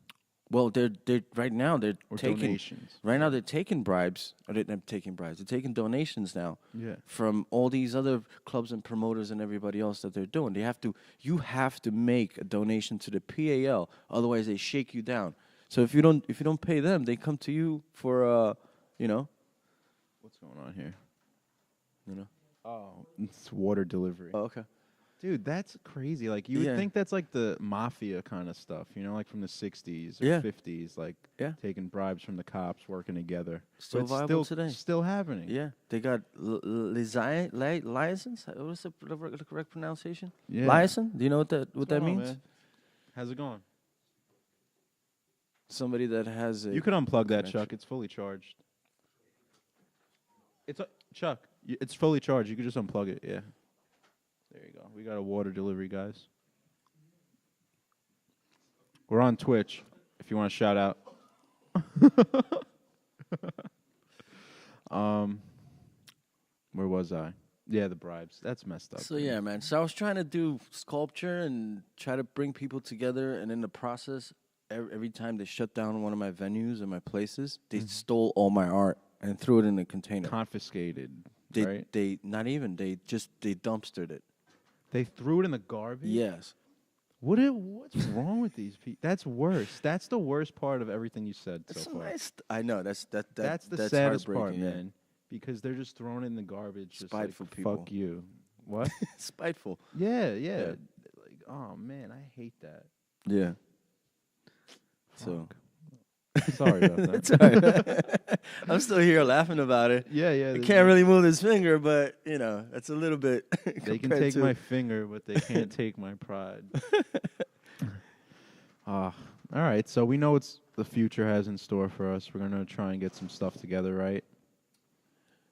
Speaker 2: Well, they're right now they're
Speaker 1: or
Speaker 2: taking
Speaker 1: donations.
Speaker 2: right now they're taking bribes. Or they're not taking bribes. They're taking donations now.
Speaker 1: Yeah.
Speaker 2: From all these other clubs and promoters and everybody else that they're doing. You have to make a donation to the PAL, otherwise they shake you down. So if you don't pay them, they come to you for
Speaker 1: What's going on here?
Speaker 2: Oh,
Speaker 1: It's water delivery.
Speaker 2: okay.
Speaker 1: Dude, that's crazy. Like, you would
Speaker 2: Yeah.
Speaker 1: think that's like the mafia kind of stuff, like from the 60s or
Speaker 2: Yeah.
Speaker 1: 50s, like
Speaker 2: Yeah.
Speaker 1: taking bribes from the cops, working together.
Speaker 2: Still
Speaker 1: But it's
Speaker 2: viable today.
Speaker 1: Still happening.
Speaker 2: Yeah, they got license. What is the correct pronunciation?
Speaker 1: Yeah.
Speaker 2: License. Do you know what that
Speaker 1: What's going on,
Speaker 2: means?
Speaker 1: man? How's it going?
Speaker 2: Somebody that has a.
Speaker 1: You can unplug that,
Speaker 2: connection.
Speaker 1: Chuck. It's fully charged. Chuck, it's fully charged. You can just unplug it. Yeah. There you go. We got a water delivery, guys. We're on Twitch if you want to shout out. Where was I? Yeah, the bribes. That's messed up.
Speaker 2: So yeah, man. So I was trying to do sculpture and try to bring people together, and in the process, every time they shut down one of my venues and my places, they stole all my art and threw it in a container.
Speaker 1: Confiscated,
Speaker 2: They
Speaker 1: right?
Speaker 2: they not even they dumpstered it.
Speaker 1: They threw it in the garbage?
Speaker 2: Yes.
Speaker 1: What's wrong with these people? That's worse. That's the worst part of everything you said
Speaker 2: That's
Speaker 1: so
Speaker 2: a
Speaker 1: far.
Speaker 2: nice. I know that's
Speaker 1: That's the
Speaker 2: that's
Speaker 1: saddest part,
Speaker 2: heartbreaking, yeah.
Speaker 1: man. Because they're just throwing it in the garbage. Just
Speaker 2: Spiteful
Speaker 1: like,
Speaker 2: people.
Speaker 1: Fuck you. What?
Speaker 2: Spiteful.
Speaker 1: Yeah.
Speaker 2: Yeah.
Speaker 1: Like, oh man, I hate that.
Speaker 2: Yeah. So.
Speaker 1: Sorry about that.
Speaker 2: It's all right. I'm still here laughing about it.
Speaker 1: Yeah.
Speaker 2: I can't really move this finger, but that's a little bit.
Speaker 1: They can take my finger, but they can't take my pride. All right. So we know what the future has in store for us. We're gonna try and get some stuff together, right?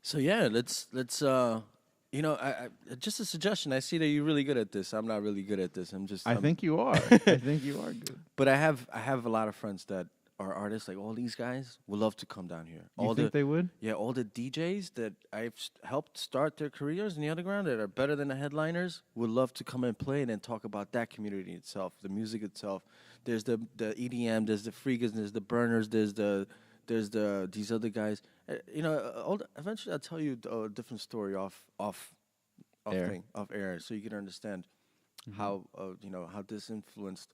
Speaker 2: So yeah, let's I just a suggestion. I see that you're really good at this. I'm not really good at this.
Speaker 1: I think you are. I think you are good.
Speaker 2: But I have a lot of friends that are artists. Like all these guys would love to come down here.
Speaker 1: You think they would?
Speaker 2: Yeah, all the DJs that I've helped start their careers in the underground that are better than the headliners would love to come and play and then talk about that community itself, the music itself. There's the EDM, there's the Freegas, there's the Burners, there's these other guys. Eventually I'll tell you a different story off air, so you can understand how how this influenced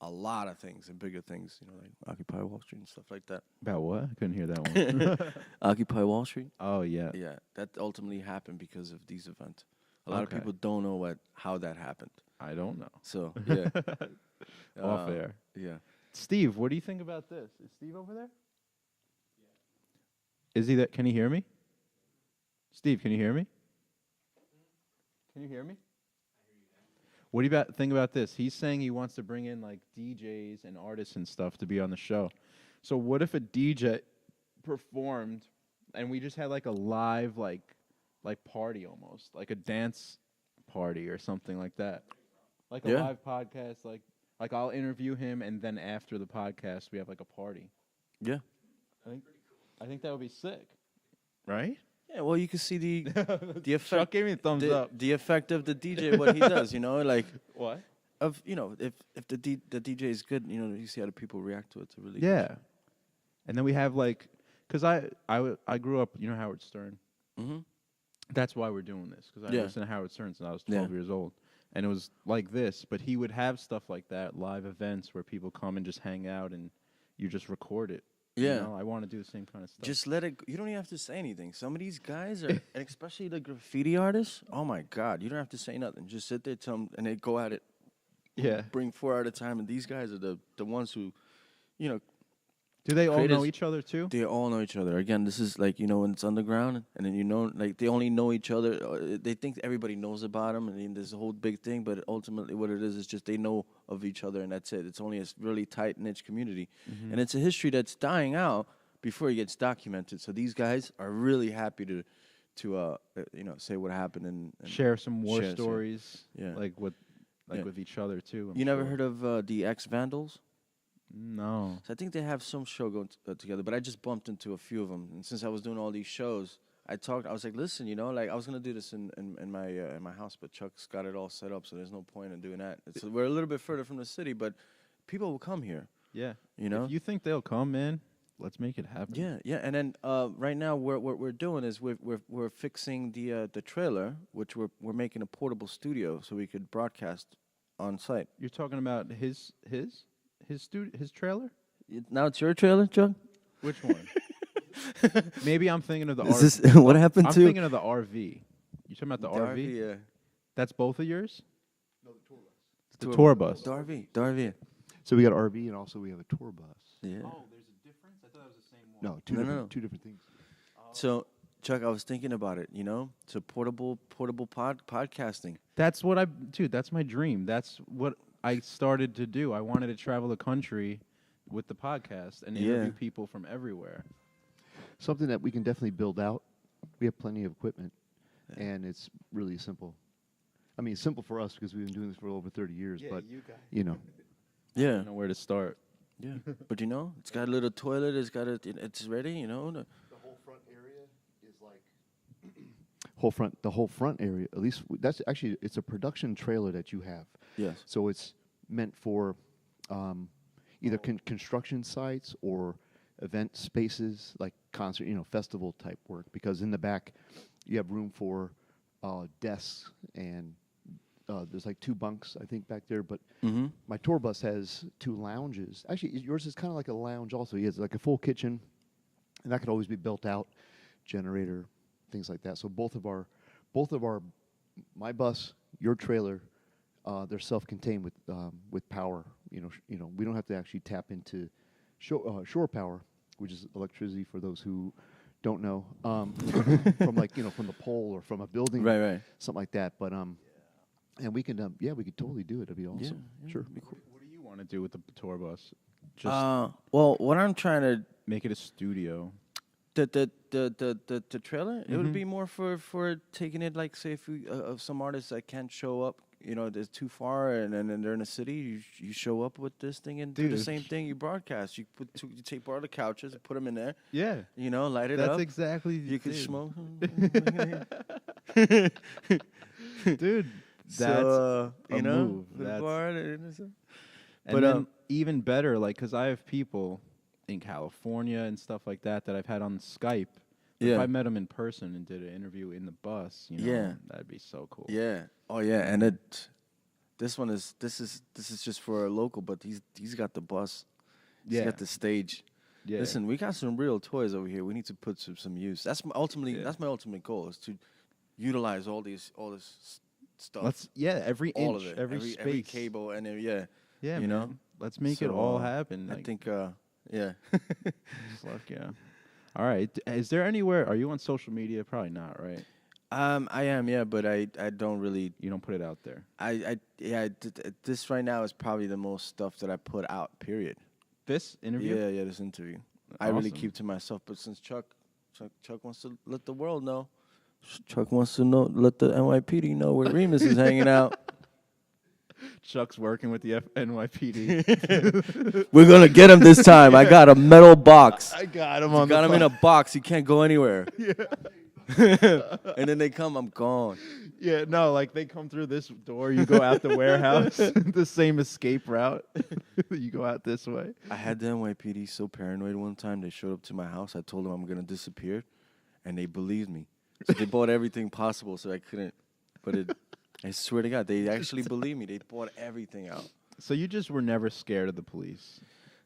Speaker 2: a lot of things and bigger things, like Occupy Wall Street and stuff like that.
Speaker 1: About what? I couldn't hear that one.
Speaker 2: Occupy Wall Street?
Speaker 1: Oh, yeah.
Speaker 2: Yeah, that ultimately happened because of these events. A lot of people don't know how that happened.
Speaker 1: I don't know.
Speaker 2: So, yeah.
Speaker 1: Off air.
Speaker 2: Yeah.
Speaker 1: Steve, what do you think about this? Is Steve over there? Is he that? Can he hear me? Steve, can you hear me? Can you hear me? What do you think about this? He's saying he wants to bring in like DJs and artists and stuff to be on the show. So what if a DJ performed and we just had like a live like party almost, like a dance party or something like that, like a
Speaker 2: Yeah.
Speaker 1: live podcast. Like I'll interview him, and then after the podcast, we have like a party.
Speaker 2: Yeah.
Speaker 1: I think that would be sick, right?
Speaker 2: Yeah. Well, you can see the effect.
Speaker 1: Chuck gave me a thumbs up.
Speaker 2: The effect of the DJ, what he does, like
Speaker 1: What?
Speaker 2: of if the DJ is good, you see how the people react to it. It's a really good
Speaker 1: Yeah.
Speaker 2: show.
Speaker 1: And then we have like, cause I grew up, Howard Stern.
Speaker 2: Mm-hmm.
Speaker 1: That's why we're doing this, because I
Speaker 2: Yeah.
Speaker 1: listened to Howard Stern since I was 12 years old. And it was like this, but he would have stuff like that, live events where people come and just hang out and you just record it.
Speaker 2: Yeah.
Speaker 1: I want to do the same kind of stuff.
Speaker 2: Just let it. You don't even have to say anything. Some of these guys are, and especially the graffiti artists. Oh my God, you don't have to say nothing. Just sit there, tell them, and they go at it.
Speaker 1: Yeah.
Speaker 2: Bring 4 at a time, and these guys are the ones who,
Speaker 1: Do they all
Speaker 2: creators-
Speaker 1: know each other too?
Speaker 2: they all know each other. Again, this is like when it's underground, and then like they only know each other. They think everybody knows about them, and then there's a whole big thing. But ultimately, what it is just they know of each other, and that's it. It's only a really tight niche community, and it's a history that's dying out before it gets documented. So these guys are really happy to say what happened and
Speaker 1: Share some war
Speaker 2: share,
Speaker 1: stories,
Speaker 2: yeah.
Speaker 1: like with
Speaker 2: Yeah.
Speaker 1: with each other too.
Speaker 2: You never heard of the Ex Vandals?
Speaker 1: No.
Speaker 2: So I think they have some show going together, but I just bumped into a few of them. And since I was doing all these shows, I was like, listen, like I was gonna do this in my house, but Chuck's got it all set up, so there's no point in doing that. So we're a little bit further from the city, but people will come here.
Speaker 1: Yeah.
Speaker 2: If
Speaker 1: If you think they'll come, man, let's make it happen.
Speaker 2: Yeah. And then right now, what we're doing is we're fixing the trailer, which we're making a portable studio so we could broadcast on site.
Speaker 1: You're talking about his trailer?
Speaker 2: Now it's your trailer, Chuck.
Speaker 1: Which one? Maybe I'm thinking of the
Speaker 2: Is
Speaker 1: RV.
Speaker 2: this what happened
Speaker 1: I'm
Speaker 2: to
Speaker 1: thinking of the RV. You talking about the RV?
Speaker 2: Yeah.
Speaker 1: That's both of yours?
Speaker 3: No, the tour bus.
Speaker 1: It's the tour bus.
Speaker 2: The RV.
Speaker 3: So we got RV and also we have a tour bus.
Speaker 2: Yeah.
Speaker 1: Oh, there's a difference? I thought it was the same one.
Speaker 3: No,
Speaker 2: No.
Speaker 3: two different things.
Speaker 2: So, Chuck, I was thinking about it. It's a portable podcasting.
Speaker 1: That's what dude, that's my dream. That's what I started to do. I wanted to travel the country with the podcast and interview people from everywhere.
Speaker 3: Something that we can definitely build out. We have plenty of equipment, and it's really simple. I mean, it's simple for us because we've been doing this for over 30 years, but,
Speaker 1: you guys.
Speaker 2: Yeah.
Speaker 1: I don't know where to start.
Speaker 2: Yeah. But it's got a little toilet. It's ready.
Speaker 3: The whole front area is like the whole front area. At least that's actually it's a production trailer that you have.
Speaker 2: Yes.
Speaker 3: So it's meant for either construction sites or event spaces like concert, festival type work. Because in the back, you have room for desks and there's like 2 bunks I think back there. But my tour bus has 2 lounges. Actually, yours is kind of like a lounge also. He has like a full kitchen, and that could always be built out, generator, things like that. So both of our, my bus, your trailer, they're self-contained with power. We don't have to actually tap into shore power, which is electricity for those who don't know, from from the pole or from a building,
Speaker 2: Right.
Speaker 3: something like that. But and we can we could totally do it. It'd be awesome.
Speaker 2: Yeah,
Speaker 3: Sure.
Speaker 2: it'd be cool.
Speaker 1: What do you want to do with the tour bus? Just
Speaker 2: Well, what I'm trying to
Speaker 1: make it a studio.
Speaker 2: the trailer, it would be more for taking it like say if some artists that can't show up, they're too far and then they're in a city, you show up with this thing and do the
Speaker 1: Dude.
Speaker 2: same thing. You broadcast. You take part of the couches and put them in there.
Speaker 1: Yeah.
Speaker 2: Light it
Speaker 1: That's
Speaker 2: up.
Speaker 1: exactly
Speaker 2: You could
Speaker 1: dude.
Speaker 2: smoke.
Speaker 1: Dude, that's
Speaker 2: So,
Speaker 1: a move.
Speaker 2: the
Speaker 1: That's-
Speaker 2: bar
Speaker 1: and
Speaker 2: but,
Speaker 1: then even better, like, because I have people in California and stuff like that I've had on Skype. But if
Speaker 2: Yeah.
Speaker 1: I met them in person and did an interview in the bus,
Speaker 2: Yeah.
Speaker 1: that'd be so cool.
Speaker 2: Yeah. Oh yeah, and this is just for a local, but he's got the bus. He's
Speaker 1: Yeah.
Speaker 2: got the stage.
Speaker 1: Yeah.
Speaker 2: Listen, we got some real toys over here. We need to put some use. That's my ultimate goal is to utilize all this stuff.
Speaker 1: Every
Speaker 2: all
Speaker 1: inch,
Speaker 2: of it,
Speaker 1: every space.
Speaker 2: every cable, and
Speaker 1: Yeah,
Speaker 2: you know?
Speaker 1: man. Let's make it all
Speaker 2: So,
Speaker 1: happen.
Speaker 2: I
Speaker 1: like,
Speaker 2: think yeah.
Speaker 1: fuck yeah. All right. Is there anywhere? Are you on social media? Probably not, right?
Speaker 2: I am, yeah, but I don't really.
Speaker 1: You don't put it out there.
Speaker 2: This right now is probably the most stuff that I put out. Period.
Speaker 1: This interview?
Speaker 2: Yeah, this interview. I really
Speaker 1: Awesome.
Speaker 2: keep to myself, but since Chuck Chuck wants to let the world know. Chuck wants to let the NYPD know where Remus is hanging out.
Speaker 1: Chuck's working with the NYPD.
Speaker 2: We're gonna get him this time. I got a metal box.
Speaker 3: I got him
Speaker 2: I got him in a box. He can't go anywhere. Yeah. And then they come. I'm gone.
Speaker 1: Yeah, no, like they come through this door, you go out the warehouse, the same escape route. You go out this way.
Speaker 2: I had the NYPD so paranoid one time. They showed up to my house. I told them I'm gonna disappear, and they believed me. So they bought everything possible so I couldn't. But I swear to God, they actually believed me. They bought everything out.
Speaker 1: So you just were never scared of the police.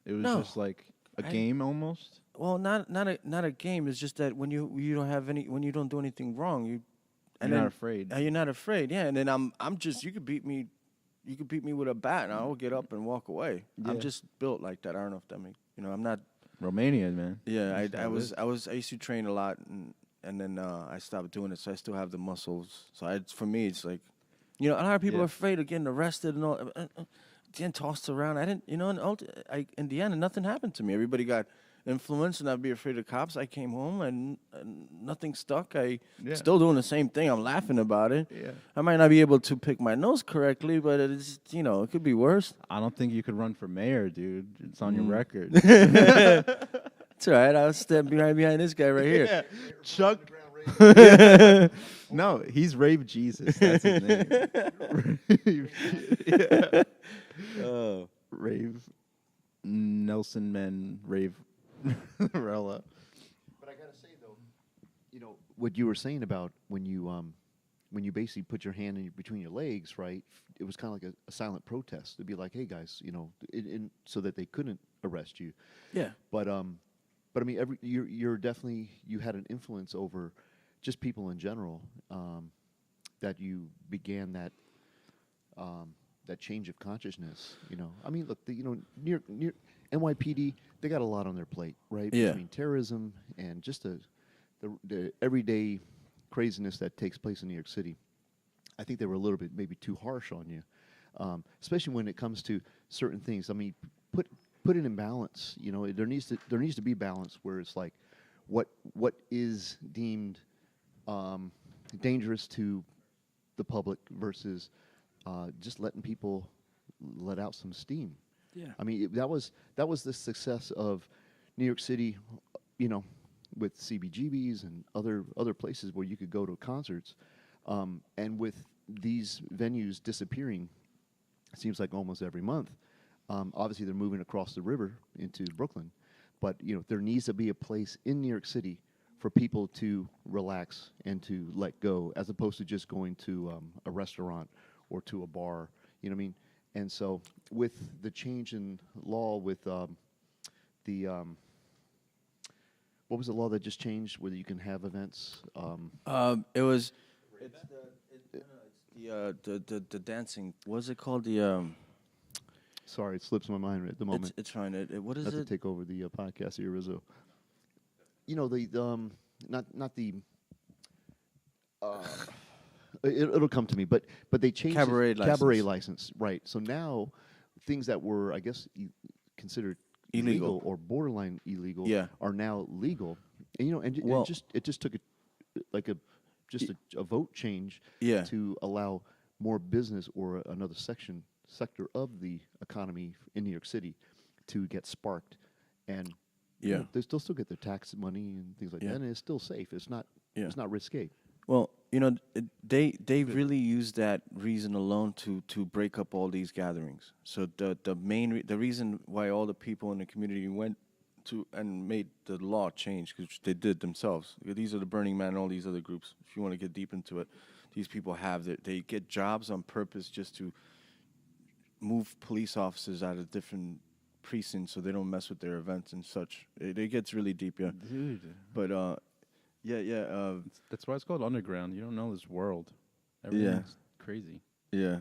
Speaker 1: It was just like a game almost.
Speaker 2: Well, not a game. It's just that when you don't do anything wrong, you're
Speaker 1: not afraid.
Speaker 2: You're not afraid. Yeah, and then I'm just you could beat me with a bat and I'll get up and walk away. Yeah. I'm just built like that. I don't know if that makes I'm not
Speaker 1: Romanian, man.
Speaker 2: Yeah, I used to train a lot and then I stopped doing it, so I still have the muscles. So for me it's like a lot of people are afraid of getting arrested and all getting tossed around. I didn't in the end nothing happened to me. Everybody got influence and I'd be afraid of cops. I came home and nothing stuck. Still doing the same thing. I'm laughing about it. Yeah. I might not be able to pick my nose correctly, but it's it could be worse.
Speaker 1: I don't think you could run for mayor, dude. It's on your record.
Speaker 2: It's all right. I'll step behind this guy right here.
Speaker 1: Yeah. Chuck. No, he's Rave Jesus. That's his name. Yeah. Oh, Rave Nelson Men Rave. Rella.
Speaker 3: But I gotta say though, what you were saying about when you basically put your hand between your legs, right? It was kind of like a silent protest. It'd be like, hey guys, so that they couldn't arrest you.
Speaker 2: Yeah.
Speaker 3: But I mean, you're definitely you had an influence over just people in general. That you began that change of consciousness. I mean, look, near NYPD, they got a lot on their plate, right?
Speaker 2: Yeah.
Speaker 3: Between terrorism and just the everyday craziness that takes place in New York City. I think they were a little bit maybe too harsh on you, especially when it comes to certain things. I mean, put it in balance. There needs to be balance where it's like, what is deemed dangerous to the public versus just letting people let out some steam.
Speaker 2: Yeah.
Speaker 3: I mean, that was the success of New York City, with CBGBs and other places where you could go to concerts, and with these venues disappearing, it seems like almost every month. Obviously, they're moving across the river into Brooklyn, but there needs to be a place in New York City for people to relax and to let go, as opposed to just going to a restaurant or to a bar. You know what I mean? And so, with the change in law, with what was the law that just changed, where you can have events?
Speaker 2: It was the dancing. What's it called?
Speaker 3: Sorry, it slips my mind at the moment.
Speaker 2: It's fine. What is
Speaker 3: Not
Speaker 2: it?
Speaker 3: to take over the podcast here, Rizzo. Not the. It'll come to me, but they changed cabaret license, right? So now, things that were, I guess, considered illegal or borderline illegal, are now legal. And it just took a vote change, to allow more business or another sector of the economy in New York City to get sparked, and they still get their tax money and things like that, and it's still safe. It's not risque.
Speaker 2: Well, they really use that reason alone to break up all these gatherings. So the reason why all the people in the community went to and made the law change, because they did themselves. These are the Burning Man and all these other groups. If you want to get deep into it, these people they get jobs on purpose just to move police officers out of different precincts so they don't mess with their events and such. It gets really deep, yeah.
Speaker 1: Dude.
Speaker 2: But
Speaker 1: that's why it's called underground. You don't know this world. Everything's crazy.
Speaker 2: Yeah.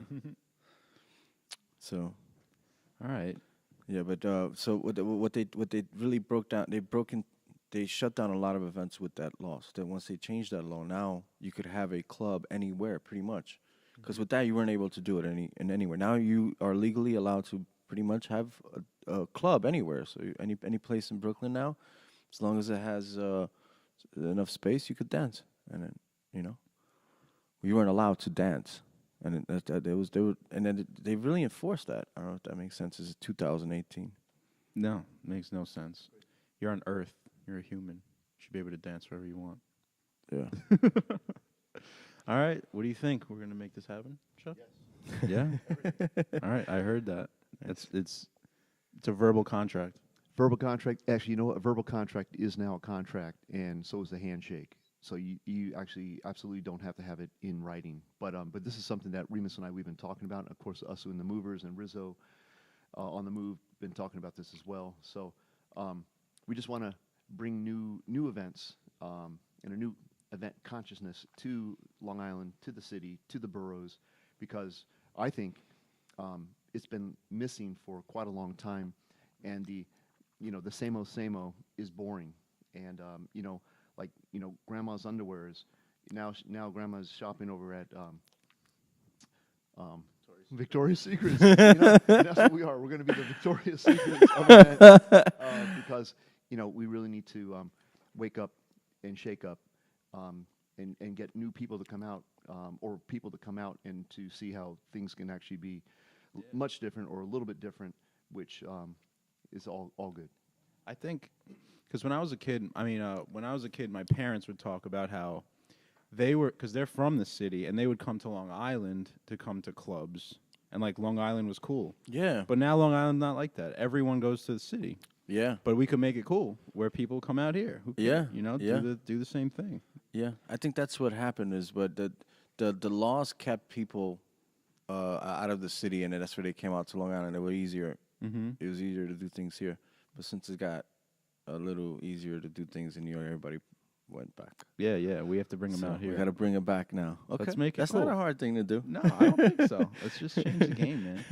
Speaker 2: So,
Speaker 1: all right.
Speaker 2: Yeah, but so what they really broke down, they shut down a lot of events with that law. So that once they changed that law, now you could have a club anywhere, pretty much. Because with that, you weren't able to do it anywhere. Now you are legally allowed to pretty much have a club anywhere. So any place in Brooklyn now, as long as it has enough space, you could dance, and then we weren't allowed to dance, and they really enforced that. I don't know if that makes sense. This is 2018.
Speaker 1: No, makes no sense. You're on Earth. You're a human. You should be able to dance wherever you want.
Speaker 2: Yeah.
Speaker 1: All right. What do you think? We're gonna make this happen, Chuck? Yes. Yeah. All right. I heard that. It's a verbal contract.
Speaker 3: Verbal contract. Actually, you know what? A verbal contract is now a contract, and so is the handshake. So you actually absolutely don't have to have it in writing. But this is something that Remus and we've been talking about. And of course, us in the Movers and Rizzo on the Move been talking about this as well. So we just want to bring new events and a new event consciousness to Long Island, to the city, to the boroughs, because I think it's been missing for quite a long time, and the same-o is boring, and grandma's underwears. Now grandma's shopping over at Victoria's Secrets. That's what we are. We're going to be the Victoria's Secrets of event, because we really need to wake up and shake up, and get new people to come out, or people to come out and to see how things can actually be much different or a little bit different, which is all good.
Speaker 1: I think, because when I was a kid, my parents would talk about how because they're from the city, and they would come to Long Island to come to clubs, and like Long Island was cool.
Speaker 2: Yeah.
Speaker 1: But now Long Island's not like that. Everyone goes to the city.
Speaker 2: Yeah.
Speaker 1: But we could make it cool where people come out here. Who
Speaker 2: Yeah.
Speaker 1: Do the same thing.
Speaker 2: Yeah. I think that's what happened is, but the laws kept people out of the city, and that's where they came out to Long Island. It was easier.
Speaker 1: Mm-hmm.
Speaker 2: It was easier to do things here. But since it got a little easier to do things in New York, everybody went back.
Speaker 1: Yeah. We have to bring them out here.
Speaker 2: We got to bring them back now. Okay.
Speaker 1: Let's make it
Speaker 2: That's
Speaker 1: cool.
Speaker 2: not a hard thing to do.
Speaker 1: No, I don't think so. Let's just change the game, man.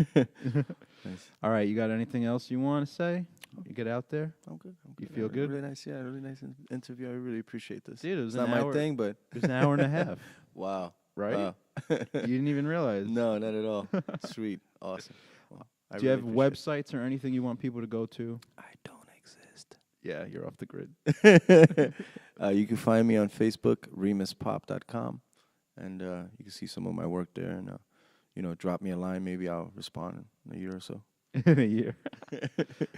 Speaker 2: Nice.
Speaker 1: All right, you got anything else you want to say? You get out there?
Speaker 2: I'm good.
Speaker 1: You feel good?
Speaker 2: Really nice. Yeah, really nice interview. I really appreciate this.
Speaker 1: Dude, it was
Speaker 2: It's not
Speaker 1: an
Speaker 2: my
Speaker 1: hour.
Speaker 2: thing, but
Speaker 1: It was an hour and a half,
Speaker 2: wow.
Speaker 1: right?
Speaker 2: Wow.
Speaker 1: You didn't even realize.
Speaker 2: No, not at all. Sweet. Awesome. Well,
Speaker 1: Do you have websites or anything you want people to go to?
Speaker 2: I don't exist.
Speaker 1: Yeah, you're off the grid.
Speaker 2: You can find me on Facebook, remuspop.com, and you can see some of my work there. And drop me a line. Maybe I'll respond in a year or so.
Speaker 1: In a year.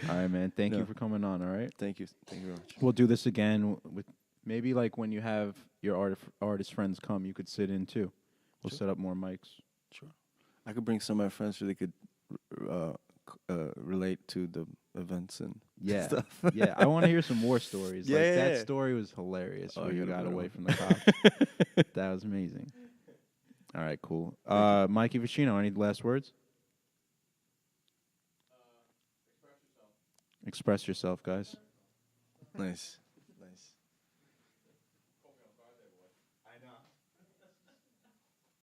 Speaker 1: All right, man. Thank you for coming on. All right.
Speaker 2: Thank you. Thank you very much.
Speaker 1: We'll do this again with maybe like when you have your artist friends come, you could sit in too. We'll set up more mics.
Speaker 2: Sure. I could bring some of my friends so they could relate to the events and stuff.
Speaker 1: Yeah, I want to hear some more stories.
Speaker 2: Yeah,
Speaker 1: that story was hilarious where you got away from the cops. That was amazing. All right, cool. Mikey Vicino, any last words? Express yourself, guys.
Speaker 2: Nice.